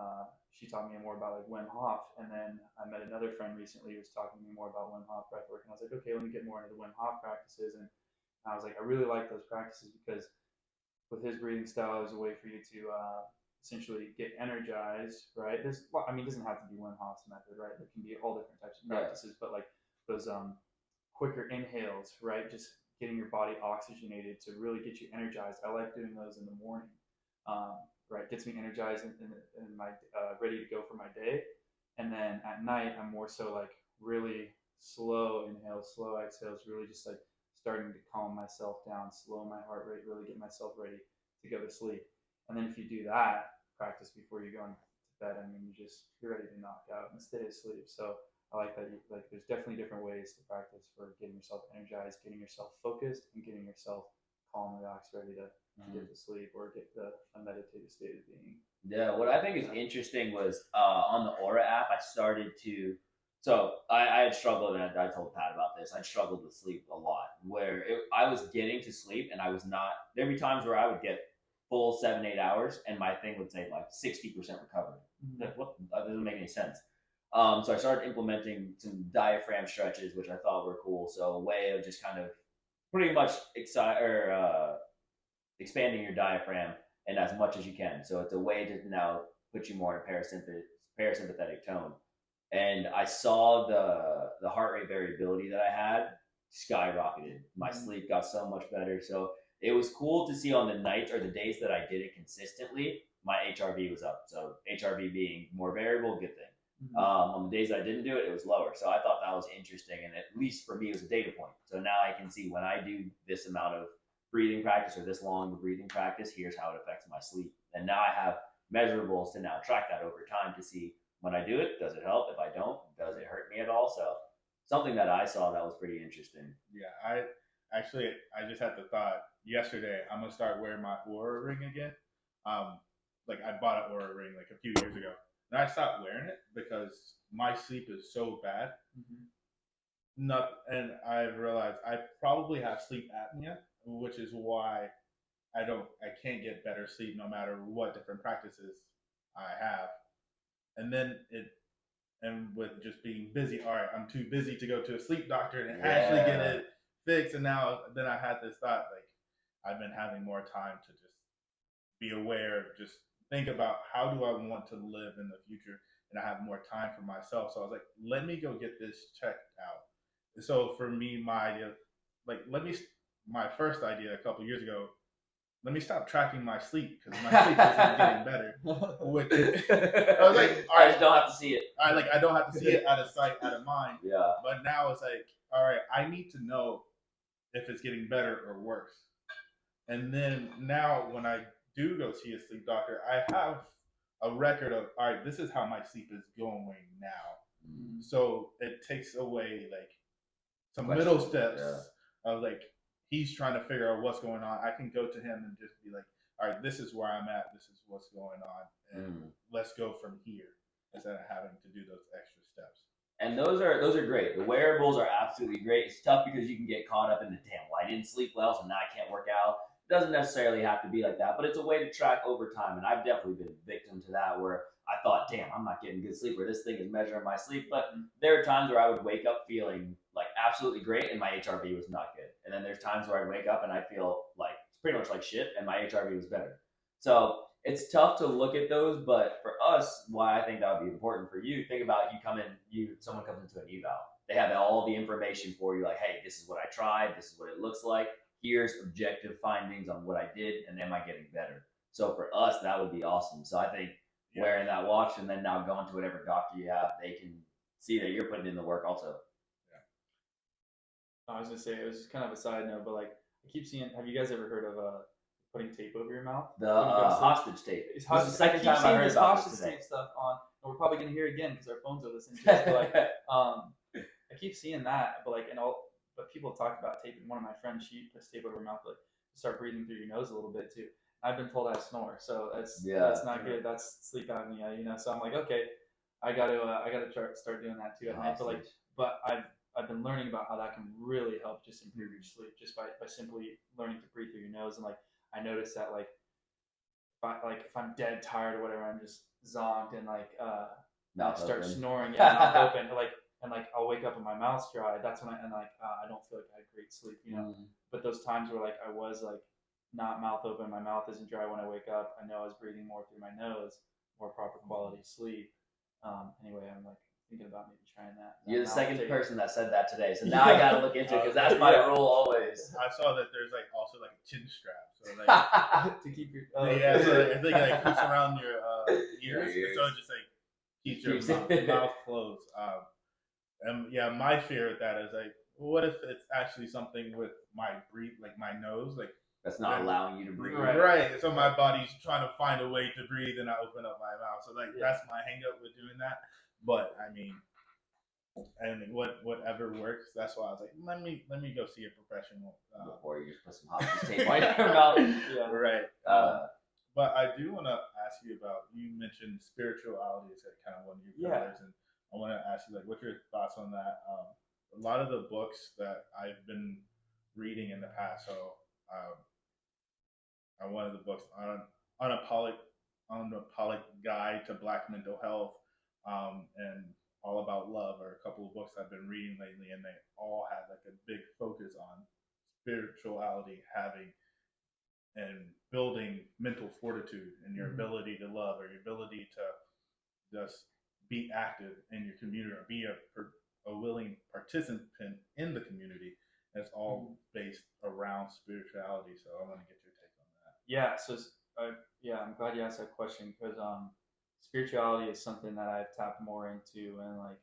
she taught me more about like Wim Hof. And then I met another friend recently who was talking to me more about Wim Hof breath work, and I was like, okay, let me get more into the Wim Hof practices. And I was like, I really like those practices because with his breathing style, there's a way for you to essentially get energized, right? I mean, it doesn't have to be Wim Hof's method, right? There can be all different types of practices, but like those quicker inhales, right? Just getting your body oxygenated to really get you energized. I like doing those in the morning, right? Gets me energized and my ready to go for my day. And then at night, I'm more so like really slow inhales, slow exhales, really just like starting to calm myself down, slow my heart rate, really get myself ready to go to sleep. And then if you do that practice before you go to bed, I mean, you're ready to knock out and stay asleep. So I like that. Like, there's definitely different ways to practice for getting yourself energized, getting yourself focused, and getting yourself calm, relaxed, ready to get to sleep or get to a meditative state of being. Yeah, what I think is interesting was on the Aura app, I started to. So I had struggled, and I told Pat about this. I'd struggled with sleep a lot, where I was getting to sleep, and I was not. There'd be times where I would get full 7-8 hours, and my thing would say like 60% recovery. Like, what? That doesn't make any sense. So I started implementing some diaphragm stretches, which I thought were cool. So a way of just kind of pretty much expanding your diaphragm and as much as you can. So it's a way to now put you more in a parasympathetic tone. And I saw the heart rate variability that I had skyrocketed. My sleep got so much better. So it was cool to see on the nights or the days that I did it consistently, my HRV was up. So HRV being more variable, good thing. On the days I didn't do it, it was lower. So I thought that was interesting, and at least for me, it was a data point. So now I can see when I do this amount of breathing practice or this long of breathing practice, here's how it affects my sleep. And now I have measurables to now track that over time to see when I do it, does it help? If I don't, does it hurt me at all? So something that I saw that was pretty interesting. Yeah, I just had the thought yesterday, I'm gonna start wearing my Aura ring again. Like I bought an Aura ring like a few years ago, and I stopped wearing it because my sleep is so bad. And I've realized I probably have sleep apnea, which is why I can't get better sleep no matter what different practices I have. And then and with just being busy, all right, I'm too busy to go to a sleep doctor and actually get it fixed. And then I had this thought, like, I've been having more time to just be aware, just think about how do I want to live in the future, and I have more time for myself. So I was like, let me go get this checked out. And so for me, my idea, like, my first idea a couple years ago, let me stop tracking my sleep because my sleep isn't getting better. Which I was like, all right, I just don't have to see it. I don't have to see it out of sight, out of mind. Yeah. But now it's like, all right, I need to know if it's getting better or worse. And then now when I do go see a sleep doctor, I have a record of, all right, this is how my sleep is going now. So it takes away like some middle steps of like, he's trying to figure out what's going on. I can go to him and just be like, all right, this is where I'm at. This is what's going on. And let's go from here instead of having to do those extra steps. And those are great. The wearables are absolutely great. It's tough because you can get caught up in the damn, well, I didn't sleep well, so now I can't work out. It doesn't necessarily have to be like that, but it's a way to track over time. And I've definitely been victim to that where I thought, damn, I'm not getting good sleep, or this thing is measuring my sleep. But there are times where I would wake up feeling like absolutely great and my HRV was not good. And then there's times where I'd wake up and I'd feel like pretty much like shit and my HRV was better. So it's tough to look at those, but for us, why I think that would be important for you, think about someone comes into an eval. They have all the information for you, like, hey, this is what I tried, this is what it looks like. Here's objective findings on what I did, and am I getting better? So for us, that would be awesome. So I think wearing that watch and then now going to whatever doctor you have, they can see that you're putting in the work also. I was gonna say, it was kind of a side note, but like I keep seeing. Have you guys ever heard of putting tape over your mouth? The hostage tape. It's the second time I heard about this today. tape stuff on, and we're probably gonna hear it again because our phones are listening to it. But like, I keep seeing that, but like, but people talk about tape. And one of my friends, she puts tape over her mouth, like start breathing through your nose a little bit too. I've been told I snore, so that's not good. That's sleep apnea, So I'm like, okay, I gotta start doing that too at night. But I've been learning about how that can really help just improve your sleep just by simply learning to breathe through your nose. And like I noticed that like if I'm dead tired or whatever, I'm just zonked and like start snoring, mouth open, and I'll wake up and my mouth's dry. That's when I don't feel like I had great sleep, But those times where like I was like not mouth open, my mouth isn't dry when I wake up, I know I was breathing more through my nose, more proper quality sleep. Anyway, I'm like thinking about maybe trying that. You're the second person that said that today, so now I gotta look into it because that's my rule always. I saw that there's like also like a chin strap, so like to keep your so I think it like keeps around your ears, so it just like keeps your mouth closed. And yeah, my fear with that is like, what if it's actually something with my my nose, like that's not allowing you to breathe. Right. So my body's trying to find a way to breathe, and I open up my mouth. So like that's my hang up with doing that. But I mean, whatever works. That's why I was like, let me go see a professional before you just put some hostage tape on your mouth. Yeah. Right. But I do want to ask you about. You mentioned spirituality is like kind of one of your pillars, and I want to ask you like, what's your thoughts on that? A lot of the books that I've been reading in the past, so. One of the books unapologetic guide to Black mental health, and all about love are a couple of books I've been reading lately, and they all have like a big focus on spirituality, having and building mental fortitude and your ability to love, or your ability to just be active in your community or be a willing participant in the community. It's all based around spirituality. So I want to get your take on that. Yeah. So I'm glad you asked that question because spirituality is something that I've tapped more into, and like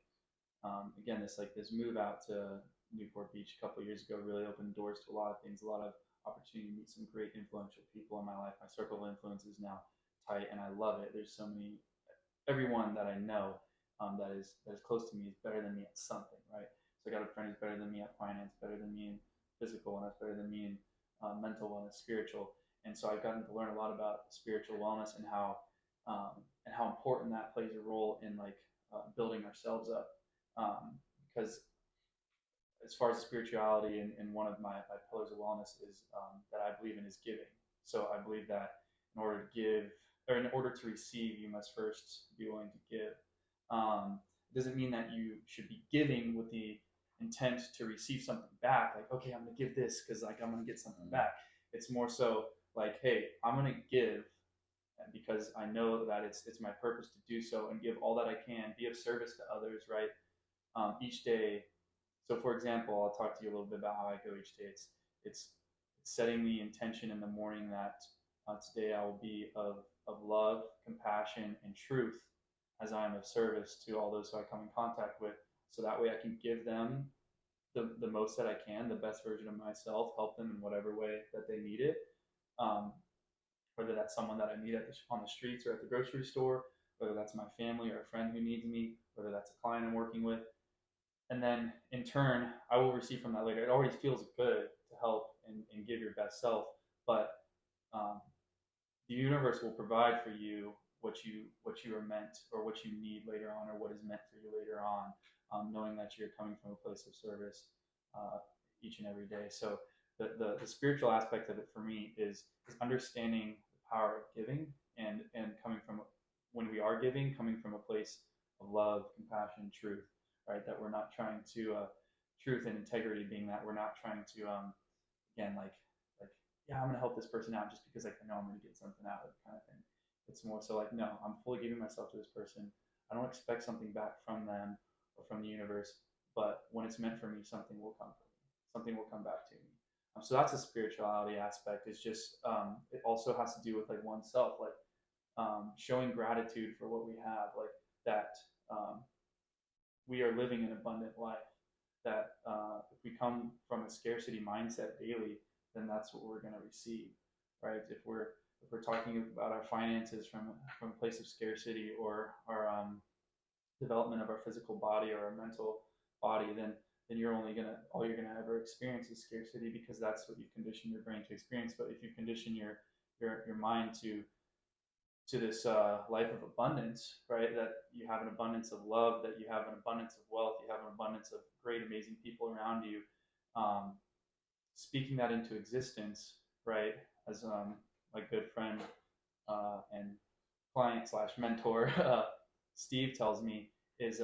again, this move out to Newport Beach a couple of years ago really opened doors to a lot of things, a lot of opportunity to meet some great influential people in my life. My circle of influence is now tight, and I love it. There's so many. Everyone that I know that is close to me is better than me at something, right? So I got a friend who's better than me at finance, better than me in physical wellness, better than me in mental wellness, spiritual. And so I've gotten to learn a lot about spiritual wellness and how important that plays a role in building ourselves up. Because as far as spirituality and one of my pillars of wellness is that I believe in is giving. So I believe that in order to give or in order to receive, you must first be willing to give. It doesn't mean that you should be giving with the intent to receive something back. Like, okay, I'm gonna give this because I'm gonna get something back. It's more so like, hey, I'm gonna give because I know that it's my purpose to do so and give all that I can, be of service to others, right? Each day. So, for example, I'll talk to you a little bit about how I go each day. It's setting the intention in the morning that today I will be of love, compassion, and truth as I am of service to all those who I come in contact with. So that way I can give them the most that I can, the best version of myself, help them in whatever way that they need it. Whether that's someone that I meet on the streets or at the grocery store, whether that's my family or a friend who needs me, whether that's a client I'm working with. And then in turn, I will receive from that later. It already feels good to help and give your best self, but the universe will provide for you what you are meant or what you need later on, or what is meant for you later on, knowing that you're coming from a place of service each and every day. So the spiritual aspect of it for me is understanding the power of giving and coming from, when we are giving, coming from a place of love, compassion, truth, right? That we're not trying to truth and integrity being that we're not trying to again, I'm going to help this person out just because I know I'm going to get something out of it, kind of thing. It's more so like, no, I'm fully giving myself to this person. I don't expect something back from them or from the universe, but when it's meant for me, something will come for me. Something will come back to me. So that's a spirituality aspect. It's just it also has to do with like oneself, like showing gratitude for what we have, like that we are living an abundant life. That if we come from a scarcity mindset daily, then that's what we're going to receive, right? If we're talking about our finances from a place of scarcity, or our development of our physical body or our mental body, then you're only gonna all you're gonna ever experience is scarcity, because that's what you condition your brain to experience. But if you condition your mind to this life of abundance, right? That you have an abundance of love, that you have an abundance of wealth, you have an abundance of great, amazing people around you. Um, Speaking that into existence, right? As my good friend and client slash mentor Steve tells me, is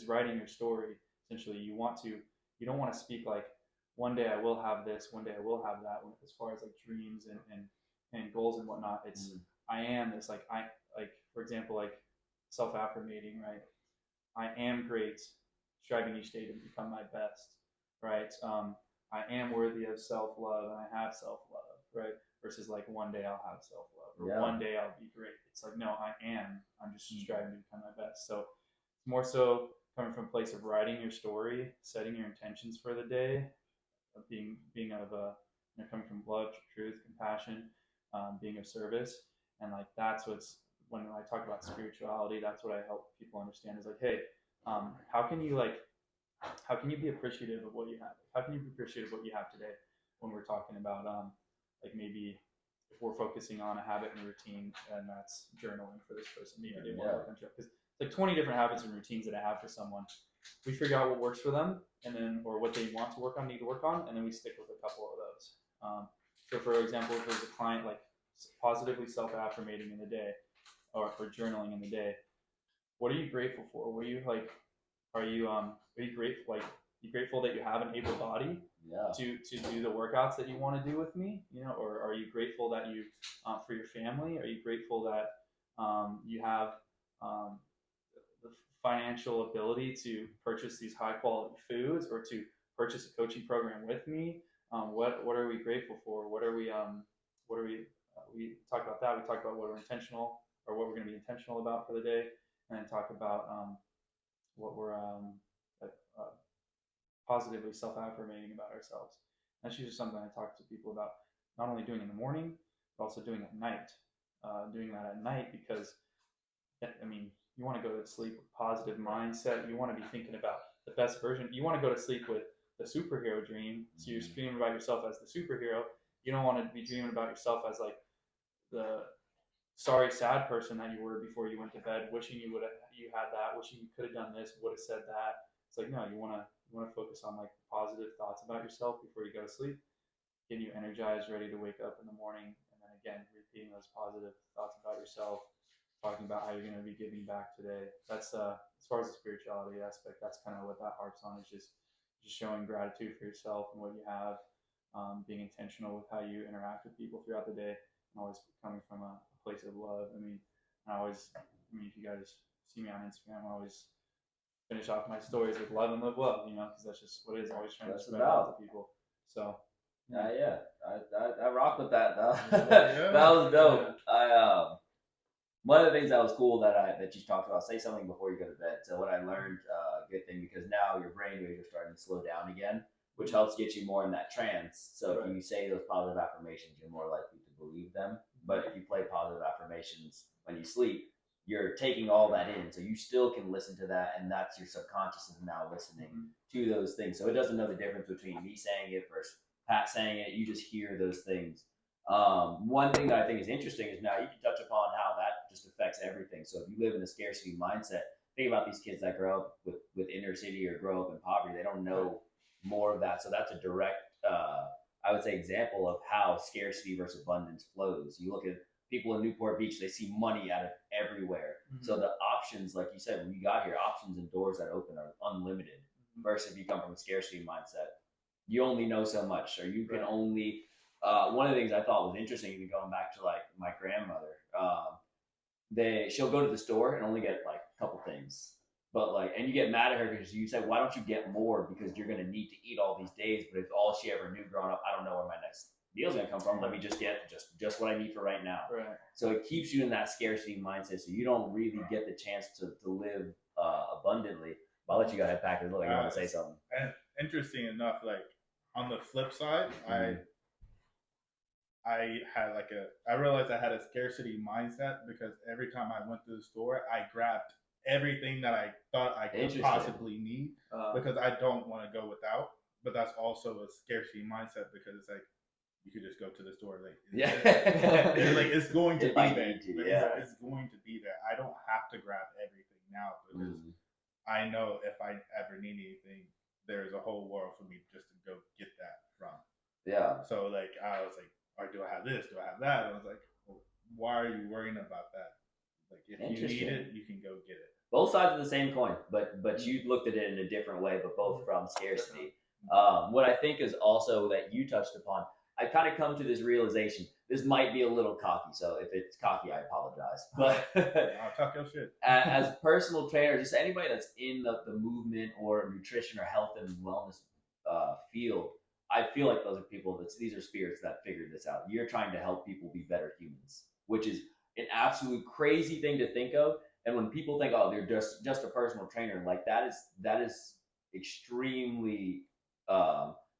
writing your story. Essentially, you don't want to speak like, one day I will have this, one day I will have that. As far as like dreams and goals and whatnot, it's I am this, like for example, like self affirmating, right? I am great, striving each day to become my best, right? I am worthy of self love, and I have self love, right? Versus like, one day I'll have self love, or one day I'll be great. It's like, no, I am. I'm just striving to become my best. So it's more so coming from a place of writing your story, setting your intentions for the day, of being of a, coming from love, truth, compassion, being of service, and like that's what's, when I talk about spirituality, that's what I help people understand, is like, hey, how can you be appreciative of what you have? How can you be appreciative of what you have today? When we're talking about like, maybe if we're focusing on a habit and routine, and that's journaling for this person, maybe they want to work on journaling, because like 20 different habits and routines that I have for someone. We figure out what works for them, and then, or what they want to work on, need to work on, and then we stick with a couple of those. So for example, if there's a client like positively self-affirmating in the day, or journaling in the day, what are you grateful for? What are you like? Are you grateful, like, you grateful that you have an able body to do the workouts that you want to do with me? Or are you grateful that you for your family? Are you grateful that you have the financial ability to purchase these high quality foods, or to purchase a coaching program with me? What are we grateful for? We talk about that. We talk about what we're intentional, or what we're going to be intentional about for the day, and then talk about what we're positively self-affirmating about ourselves. That's usually something I talk to people about, not only doing in the morning, but also doing at night. Doing that at night, because you want to go to sleep with positive mindset. You want to be thinking about the best version. You want to go to sleep with the superhero dream. So you're dreaming about yourself as the superhero. You don't want to be dreaming about yourself as like the sorry, sad person that you were before you went to bed, wishing you had that, wishing you could have done this, would have said that. It's like, no, you want to focus on like positive thoughts about yourself before you go to sleep, getting you energized, ready to wake up in the morning, and then again repeating those positive thoughts about yourself, talking about how you're going to be giving back today. That's as far as the spirituality aspect, that's kind of what that harps on, is just showing gratitude for yourself and what you have, being intentional with how you interact with people throughout the day, and always coming from a place of love. If you guys see me on Instagram, I always finish off my stories with love and live well, because that's just what it is. Always trying to spread out to people. So I rock with that. That was dope. One of the things that was cool that you talked about, say something before you go to bed. So what I learned, a good thing, because now your brain waves are starting to slow down again, which helps get you more in that trance. So if you say those positive affirmations, you're more likely to believe them. But if you play positive affirmations when you sleep, you're taking all that in. So you still can listen to that, and that's your subconscious is now listening to those things. So it doesn't know the difference between me saying it versus Pat saying it. You just hear those things. One thing that I think is interesting is now you can touch upon how that just affects everything. So if you live in a scarcity mindset, think about these kids that grow up with inner city or grow up in poverty. They don't know more of that. So that's a direct, I would say, example of how scarcity versus abundance flows. You look at people in Newport Beach, they see money out of everywhere. So the options, like you said, when you got here, options and doors that open are unlimited. Versus if you come from a scarcity mindset, you only know so much, or you can only, one of the things I thought was interesting, even going back to like my grandmother, she'll go to the store and only get like a couple things. But like, and you get mad at her because you say, why don't you get more? Because you're going to need to eat all these days. But if all she ever knew growing up, I don't know where my next meal's going to come from. Let me just get just what I need for right now. Right. So it keeps you in that scarcity mindset. So you don't really get the chance to live abundantly. But I'll let you go ahead, Packer. Look like you want to say something. And interesting enough, like on the flip side, I realized I had a scarcity mindset because every time I went to the store, I grabbed everything that I thought I could possibly need because I don't want to go without. But that's also a scarcity mindset because it's like you could just go to the store, like it's going to be there. It's going to be there. I don't have to grab everything now because I know if I ever need anything, there's a whole world for me just to go get that from. Yeah. So like I was like, or do I have this? Do I have that? And I was like, well, why are you worrying about that? Like if you need it, you can go get it. Both sides of the same coin, but you looked at it in a different way, but both from scarcity. What I think is also that you touched upon, I kind of come to this realization. This might be a little cocky, so if it's cocky, I apologize. But I'll talk your shit. As personal trainer, just anybody that's in the movement or nutrition or health and wellness field, I feel like those are people these are spirits that figured this out. You're trying to help people be better humans, which is an absolute crazy thing to think of. And when people think, oh, they're just a personal trainer, like that is extremely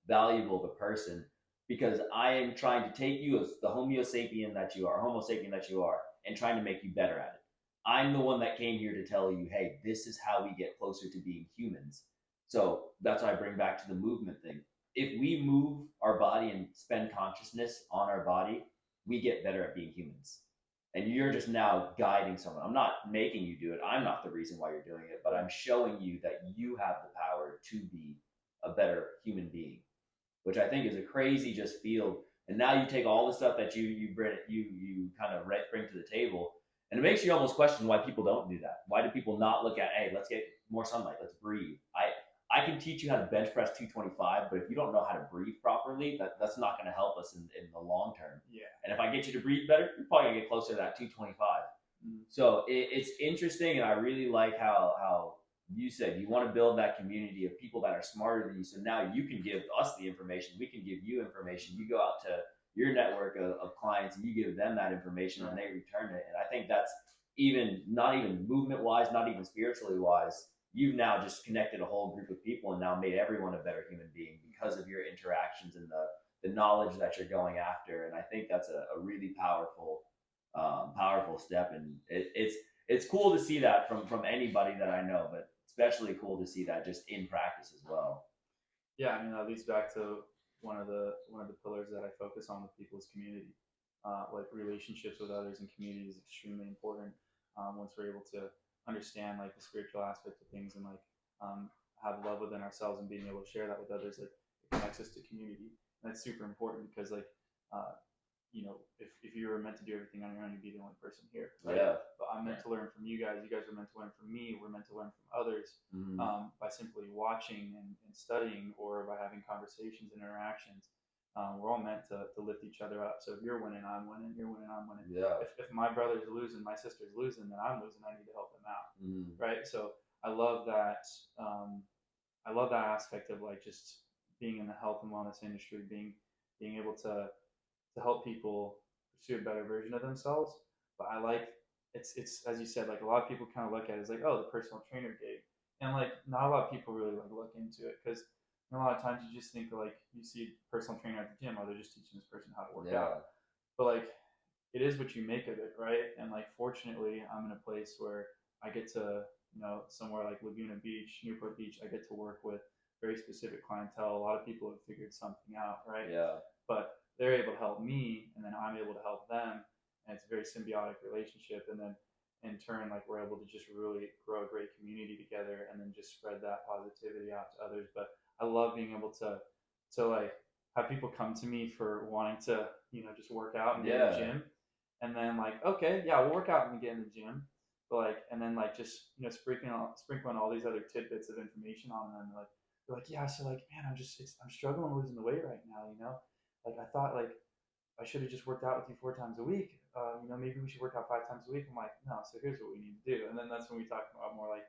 valuable to person, because I am trying to take you as the Homo sapien that you are, and trying to make you better at it. I'm the one that came here to tell you, hey, this is how we get closer to being humans. So that's why I bring back to the movement thing. If we move our body and spend consciousness on our body, we get better at being humans. And you're just now guiding someone. I'm not making you do it. I'm not the reason why you're doing it, but I'm showing you that you have the power to be a better human being, which I think is a crazy just field. And now you take all the stuff that you kind of bring to the table, and it makes you almost question why people don't do that. Why do people not look at, hey, let's get more sunlight, let's breathe. I can teach you how to bench press 225, but if you don't know how to breathe properly, that's not going to help us in the long term. Yeah. And if I get you to breathe better, you're probably going to get closer to that 225. So it's interesting, and I really like how you said you want to build that community of people that are smarter than you. So now you can give us the information. We can give you information. You go out to your network of clients and you give them that information, and they return it. And I think that's not even movement wise, not even spiritually wise. You've now just connected a whole group of people and now made everyone a better human being because of your interactions and the knowledge that you're going after. And I think that's a really powerful step. And it's cool to see that from anybody that I know, but especially cool to see that just in practice as well. Yeah, I mean, that leads back to one of the pillars that I focus on with people is community. Like relationships with others and community is extremely important. Once we're able to understand like the spiritual aspect of things and like have love within ourselves and being able to share that with others, like it connects us to community. And that's super important because like if you were meant to do everything on your own, you'd be the only person here, right? Yeah. But I'm meant to learn from you guys are meant to learn from me, we're meant to learn from others by simply watching and studying, or by having conversations and interactions. We're all meant to lift each other up. So if you're winning, I'm winning. You're winning, I'm winning. Yeah. If my brother's losing, my sister's losing, then I'm losing. I need to help them out, right? So I love that. I love that aspect of like just being in the health and wellness industry, being able to help people pursue a better version of themselves. But I like it's as you said, like a lot of people kind of look at it as like, oh, the personal trainer gig, and like not a lot of people really like look into it because. And a lot of times you just think like you see a personal trainer at the gym, or they're just teaching this person how to work out. But like it is what you make of it, right? And like fortunately, I'm in a place where I get to, somewhere like Laguna Beach, Newport Beach, I get to work with very specific clientele. A lot of people have figured something out, right? Yeah. But they're able to help me, and then I'm able to help them, and it's a very symbiotic relationship. And then in turn, like we're able to just really grow a great community together, and then just spread that positivity out to others. But I love being able to like have people come to me for wanting to, just work out and get in the gym. And then like, okay, yeah, we'll work out and get in the gym. But like, and then like just, sprinkling all these other tidbits of information on them. Like, they're like, yeah, so like, man, I'm struggling losing the weight right now, Like I thought like I should have just worked out with you 4 times a week. Maybe we should work out 5 times a week. I'm like, no. So here's what we need to do. And then that's when we talk about more like,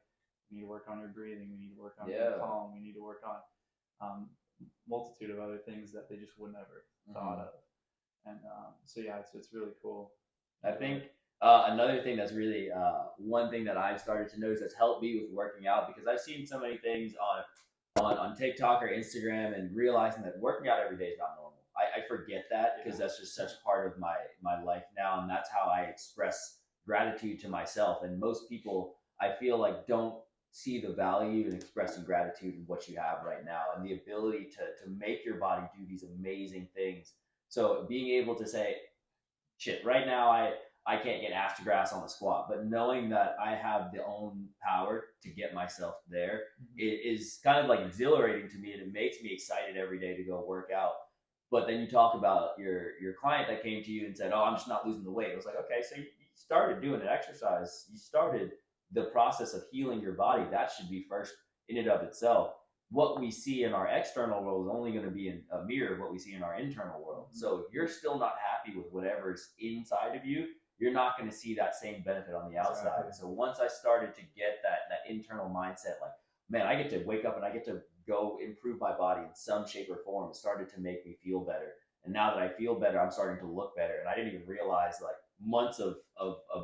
we need to work on your breathing. We need to work on being calm. We need to work on multitude of other things that they just would never thought of. And so yeah, it's really cool. I think another thing that's really one thing that I've started to notice that's helped me with working out, because I've seen so many things on TikTok or Instagram, and realizing that working out every day is not normal. I forget that because that's just such part of my life now, and that's how I express gratitude to myself. And most people, I feel like, don't see the value in expressing gratitude in what you have right now, and the ability to make your body do these amazing things. So being able to say, shit, right now I can't get ass to grass on the squat, but knowing that I have the own power to get myself there, it is kind of like exhilarating to me, and it makes me excited every day to go work out. But then you talk about your client that came to you and said, "Oh, I'm just not losing the weight." It was like, okay, so you started doing an exercise, you started the process of healing your body. That should be first in and of itself. What we see in our external world is only going to be a mirror of what we see in our internal world. So if you're still not happy with whatever's inside of you, you're not going to see that same benefit on the outside. Exactly. So once I started to get that internal mindset, like, man, I get to wake up and I get to go improve my body in some shape or form, it started to make me feel better. And now that I feel better, I'm starting to look better. And I didn't even realize, like, months of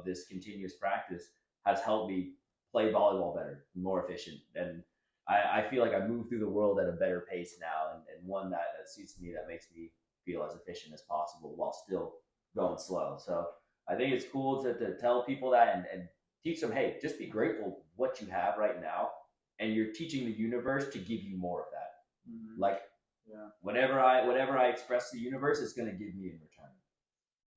this continuous practice has helped me play volleyball better, more efficient. And I feel like I move through the world at a better pace now, and one that suits me, that makes me feel as efficient as possible while still going slow. So I think it's cool to tell people that, and teach them, hey, just be grateful what you have right now, and you're teaching the universe to give you more of that. Like, whatever I express to the universe, it's going to give me in return.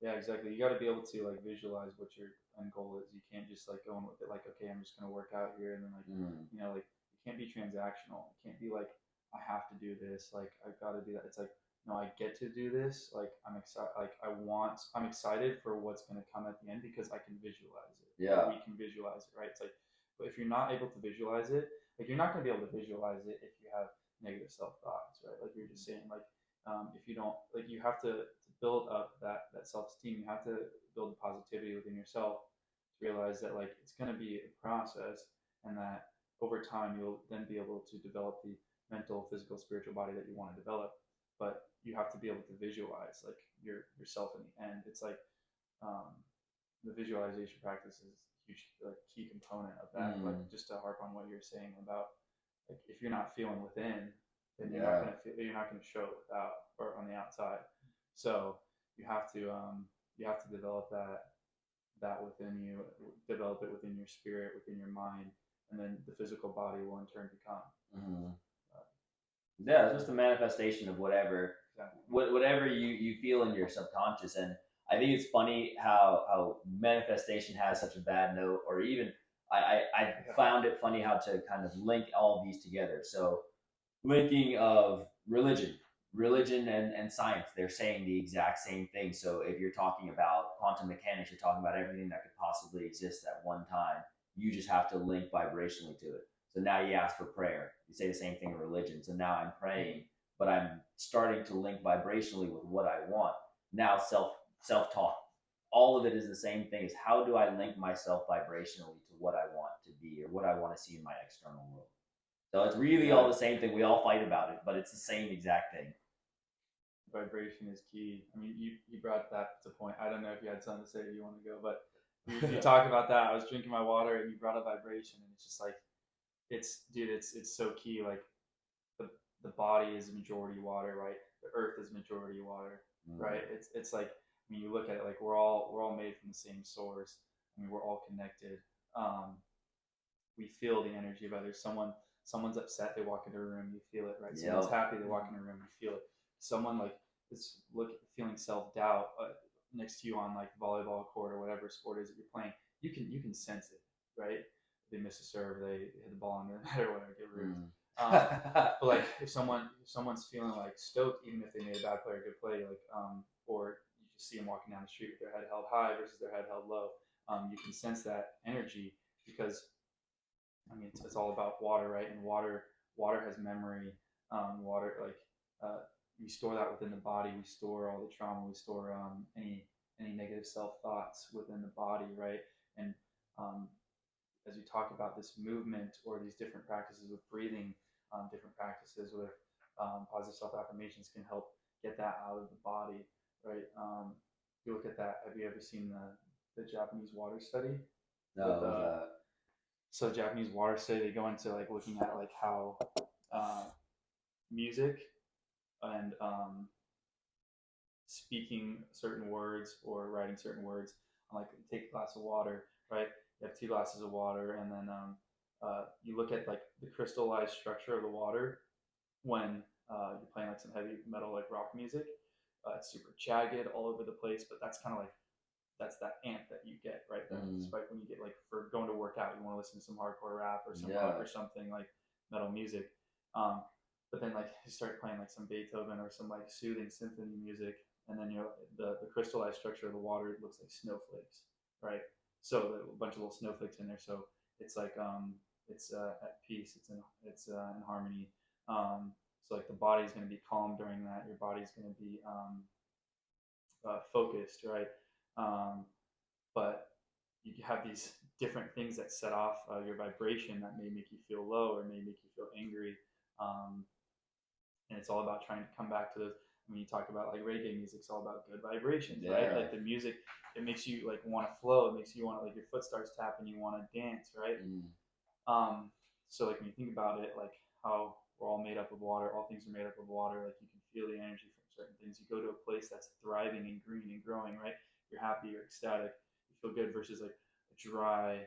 Yeah, exactly. You got to be able to like visualize what your end goal is. You can't just like go in with it like, okay, I'm just going to work out here, and then like like, you can't be transactional. You can't be like, I have to do this. Like, I've got to do that. It's like, no, I get to do this. Like, I'm excited. Like, I'm excited for what's going to come at the end because I can visualize it. Yeah. Like, we can visualize it, right? It's like, but if you're not able to visualize it, like, you're not going to be able to visualize it if you have negative self thoughts, right? Like you're just saying, like, if you don't, like, you have to build up that self-esteem. You have to build the positivity within yourself to realize that, like, it's going to be a process, and that over time you'll then be able to develop the mental, physical, spiritual body that you want to develop. But you have to be able to visualize like yourself in the end. It's like the visualization practice is a huge, like, key component of that. Like, just to harp on what you're saying about, like, if you're not feeling within, then you're not gonna show it without or on the outside. So you have to develop that within you, develop it within your spirit, within your mind, and then the physical body will in turn become. Yeah, it's just a manifestation of whatever you feel in your subconscious. And I think it's funny how manifestation has such a bad note, or even I found it funny how to kind of link all of these together. So linking of religion and science, they're saying the exact same thing. So if you're talking about quantum mechanics, you're talking about everything that could possibly exist at one time. You just have to link vibrationally to it. So now you ask for prayer. You say the same thing in religion. So now I'm praying, but I'm starting to link vibrationally with what I want. Now self-talk. All of it is the same thing. Is how do I link myself vibrationally to what I want to be or what I want to see in my external world? So it's really all the same thing. We all fight about it, but it's the same exact thing. Vibration is key. I mean, you brought that to point. I don't know if you had something to say or you want to go, but you talked about that. I was drinking my water and you brought up vibration, and it's just like, it's so key. Like, the body is majority water, right? The earth is majority water, right? It's like, I mean, you look at it, like, we're all made from the same source. I mean, we're all connected. We feel the energy of others. Someone's upset, they walk into a room, you feel it, right? Someone's happy, they walk in a room, you feel it. Someone like is feeling self-doubt next to you on like volleyball court or whatever sport is that you're playing, you can sense it, right? They miss a serve, they hit the ball on the net or whatever, get rude. But like, if someone's feeling like stoked, even if they made a bad play or good play, like or you just see them walking down the street with their head held high versus their head held low, you can sense that energy, because I mean, it's all about water, right? And water has memory. Water, like, you we store that within the body. We store all the trauma. We store any negative self thoughts within the body, right? And as you talk about this movement or these different practices with breathing, different practices with positive self affirmations can help get that out of the body, right? You look at that. Have you ever seen the Japanese water study? No. So Japanese water study, they go into like looking at like how music and speaking certain words or writing certain words. Like take a glass of water, right? You have 2 glasses of water, and then you look at like the crystallized structure of the water when you're playing like some heavy metal like rock music. It's super jagged all over the place, but that's kind of like that's that amp that you get right there. It's like when you get like for going to work out, you want to listen to some hardcore rap or some rock or something like metal music. But then like you start playing like some Beethoven or some like soothing symphony music, and then the crystallized structure of the water looks like snowflakes, right? So a bunch of little snowflakes in there. So it's like it's at peace. It's in harmony. So like the body's going to be calm during that. Your body's going to be focused, right? But you have these different things that set off your vibration that may make you feel low or may make you feel angry. And it's all about trying to come back to those. I mean, you talk about like reggae music, it's all about good vibrations, right? Like the music, it makes you like want to flow. It makes you want to like your foot starts tapping, you want to dance, right? So like when you think about it, like how we're all made up of water, all things are made up of water. Like you can feel the energy from certain things. You go to a place that's thriving and green and growing, right? You're happy, you're ecstatic, you feel good versus like a dry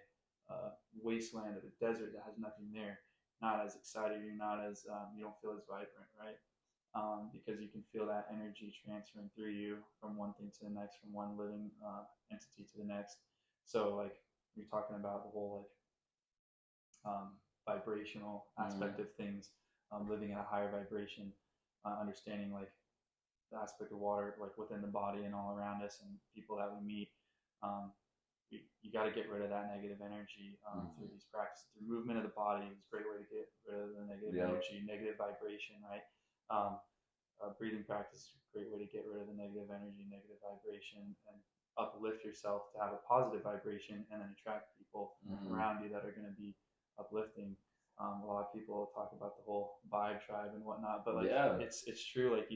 wasteland of a desert that has nothing there. Not as excited, you're not as you don't feel as vibrant, right? Because you can feel that energy transferring through you from one thing to the next, from one living entity to the next. So like you're talking about the whole like vibrational aspect of things, living at a higher vibration, understanding like the aspect of water like within the body and all around us and people that we meet. You got to get rid of that negative energy through these practices. Through movement of the body is a great way to get rid of the negative energy, negative vibration, right? Breathing practice is a great way to get rid of the negative energy, negative vibration, and uplift yourself to have a positive vibration and then attract people around you that are going to be uplifting. A lot of people talk about the whole vibe tribe and whatnot, but like it's true. Like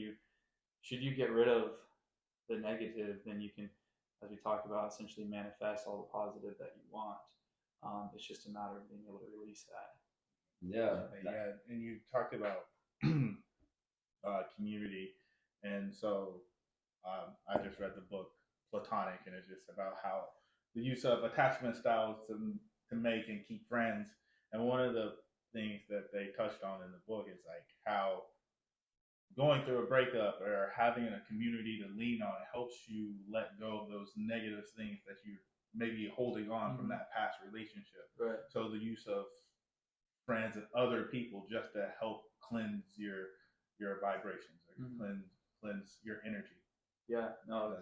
should you get rid of the negative, then you can, as we talked about, essentially manifest all the positive that you want. It's just a matter of being able to release that. Yeah. And you talked about community, and so I just read the book Platonic, and it's just about how the use of attachment styles to make and keep friends. And one of the things that they touched on in the book is like how going through a breakup or having a community to lean on helps you let go of those negative things that you maybe holding on from that past relationship. Right. So the use of friends and other people just to help cleanse your vibrations or cleanse your energy. Yeah, no,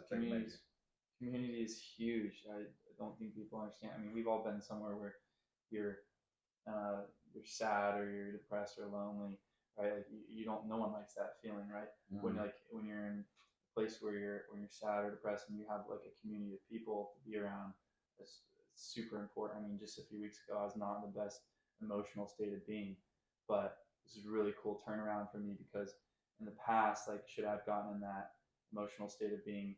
community is huge. I don't think people understand. I mean, we've all been somewhere where you're sad or you're depressed or lonely, right? Like you don't. No one likes that feeling, right? When you're in a place where you're sad or depressed and you have like a community of people to be around, it's super important. I mean, just a few weeks ago, I was not in the best emotional state of being, but this is a really cool turnaround for me because in the past, like, should I have gotten in that emotional state of being,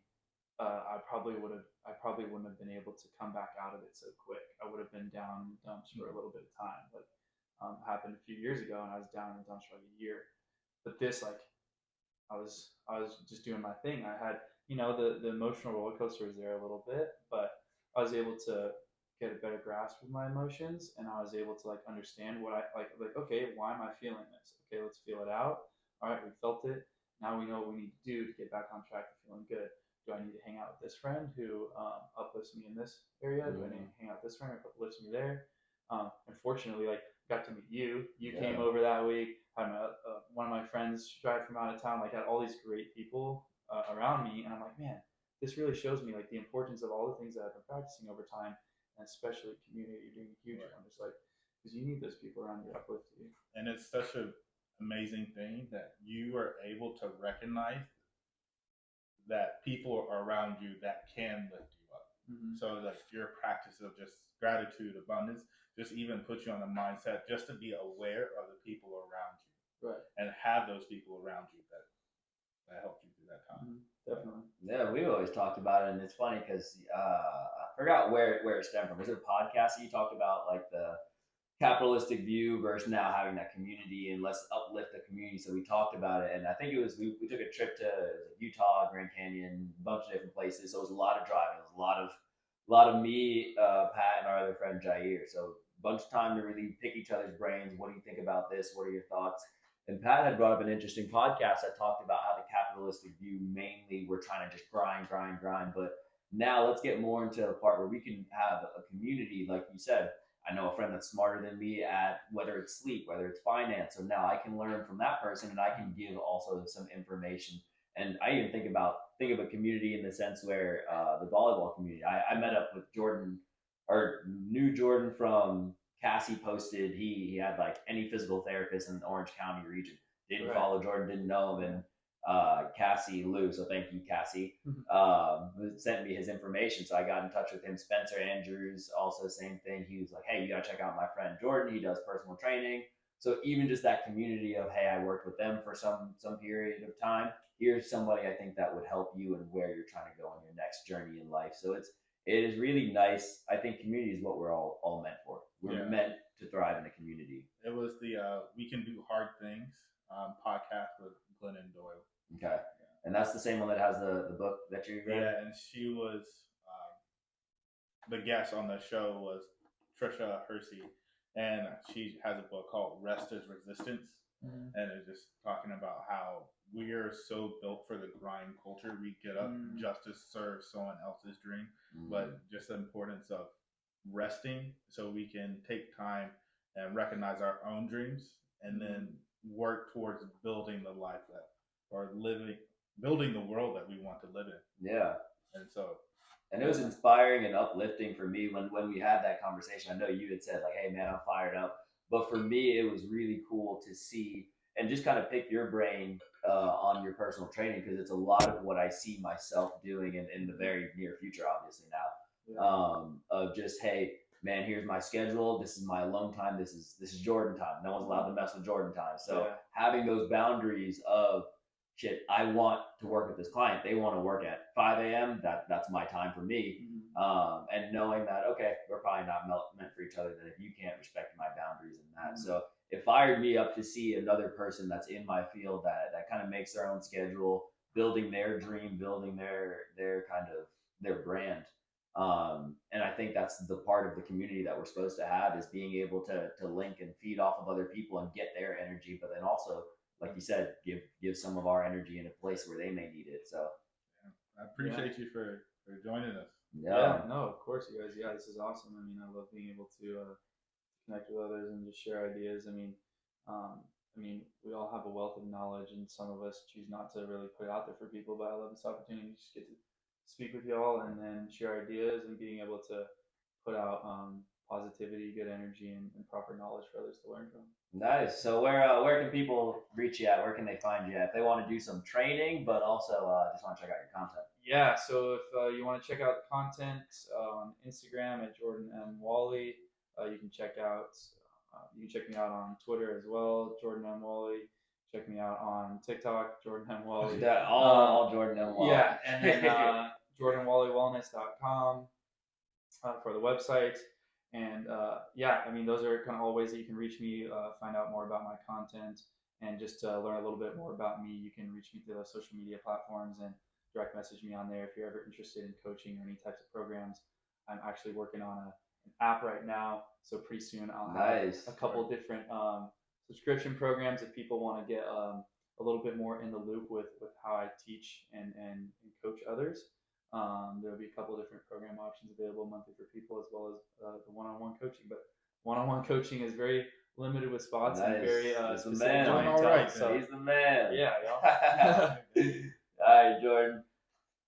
I probably wouldn't have been able to come back out of it so quick. I would have been down in the dumps for a little bit of time. Like, happened a few years ago, and I was down in the dumps for like a year. But this, like, I was just doing my thing. I had, the emotional roller coaster was there a little bit, but I was able to get a better grasp of my emotions, and I was able to like understand what I like. Okay, why am I feeling this? Okay, let's feel it out. All right, we felt it. Now we know what we need to do to get back on track to feeling good. Do I need to hang out with this friend who uplifts me in this area? Do I need to hang out with this friend who uplifts me there? Unfortunately, like, got to meet you. You came over that week. I had one of my friends drive from out of town. Like, had all these great people around me, and I'm like, man, this really shows me like the importance of all the things that I've been practicing over time, and especially community. You're doing a huge one, just like because you need those people around you to uplift you. And it's such a amazing thing that you are able to recognize that people are around you that can lift you up. So like your practice of just gratitude, abundance, just even put you on a mindset just to be aware of the people around you, right, and have those people around you that helped you through that time. definitely. Yeah, we always talked about it, and it's funny because I forgot where it stemmed from. Was it a podcast that you talked about, like the capitalistic view versus now having that community and let's uplift the community? So we talked about it, and I think it was we took a trip to Utah, Grand Canyon, a bunch of different places. So it was a lot of driving. It was a lot of me, Pat, and our other friend Jair. So a bunch of time to really pick each other's brains. What do you think about this? What are your thoughts? And Pat had brought up an interesting podcast that talked about how the capitalistic view mainly we're trying to just grind, grind, grind. But now let's get more into the part where we can have a community, like you said. I know a friend that's smarter than me at whether it's sleep, whether it's finance. So now I can learn from that person, and I can give also some information. And I even think of a community in the sense where the volleyball community. I met up with Jordan, or knew Jordan from Cassie posted. He had like any physical therapist in the Orange County region. Didn't follow Jordan, didn't know him, and Cassie Lou. So thank you, Cassie. Sent me his information. So I got in touch with him. Spencer Andrews, also same thing. He was like, hey, you got to check out my friend Jordan. He does personal training. So even just that community of, hey, I worked with them for some period of time. Here's somebody I think that would help you and where you're trying to go on your next journey in life. So it is really nice. I think community is what we're all meant for. We're meant to thrive in a community. It was the We Can Do Hard Things podcast with Glennon Doyle. Okay. And that's the same one that has the book that you read? Yeah, and she was, the guest on the show was Trisha Hersey, and she has a book called Rest is Resistance. And it's just talking about how we are so built for the grind culture. We get up just to serve someone else's dream, but just the importance of resting so we can take time and recognize our own dreams and then work towards building the life that, or building the world that we want to live in. Yeah. And it was inspiring and uplifting for me when we had that conversation. I know you had said like, hey man, I'm fired up. But for me, it was really cool to see and just kind of pick your brain on your personal training, because it's a lot of what I see myself doing in the very near future, obviously now, of just, hey, man, here's my schedule. This is my alone time. This is Jordan time. No one's allowed to mess with Jordan time. So having those boundaries of, shit, I want to work with this client. They want to work at 5 a.m. That's my time for me. And knowing that, okay, we're probably not meant for each other, that if you can't respect my boundaries and that. So it fired me up to see another person that's in my field that kind of makes their own schedule, building their dream, building their kind of their brand. And I think that's the part of the community that we're supposed to have, is being able to link and feed off of other people and get their energy, but then also, like you said, give some of our energy in a place where they may need it. So I appreciate you for joining us. Yeah, no, of course, you guys. Yeah, this is awesome. I mean, I love being able to connect with others and just share ideas. I mean, we all have a wealth of knowledge, and some of us choose not to really put it out there for people. But I love this opportunity to just get to speak with y'all and then share ideas and being able to put out positivity, good energy, and proper knowledge for others to learn from. Nice. So where can people reach you at? Where can they find you at if they want to do some training, but also just want to check out your content? Yeah. So if you want to check out the content on Instagram at Jordan M. Walley, you can check me out on Twitter as well, Jordan M. Walley. Check me out on TikTok, Jordan M. Walley. Yeah, all Jordan M. Walley. Yeah, and then JordanWalleyWellness.com for the website. And those are kind of all ways that you can reach me, find out more about my content, and just learn a little bit more about me. You can reach me through those social media platforms and direct message me on there if you're ever interested in coaching or any types of programs. I'm actually working on an app right now, so pretty soon I'll have a couple different subscription programs if people want to get a little bit more in the loop with how I teach and coach others. There'll be a couple of different program options available monthly for people, as well as the one-on-one coaching. But one-on-one coaching is very limited with spots and very specific clientele. All right, so he's the man. Yeah, y'all. All right, Jordan.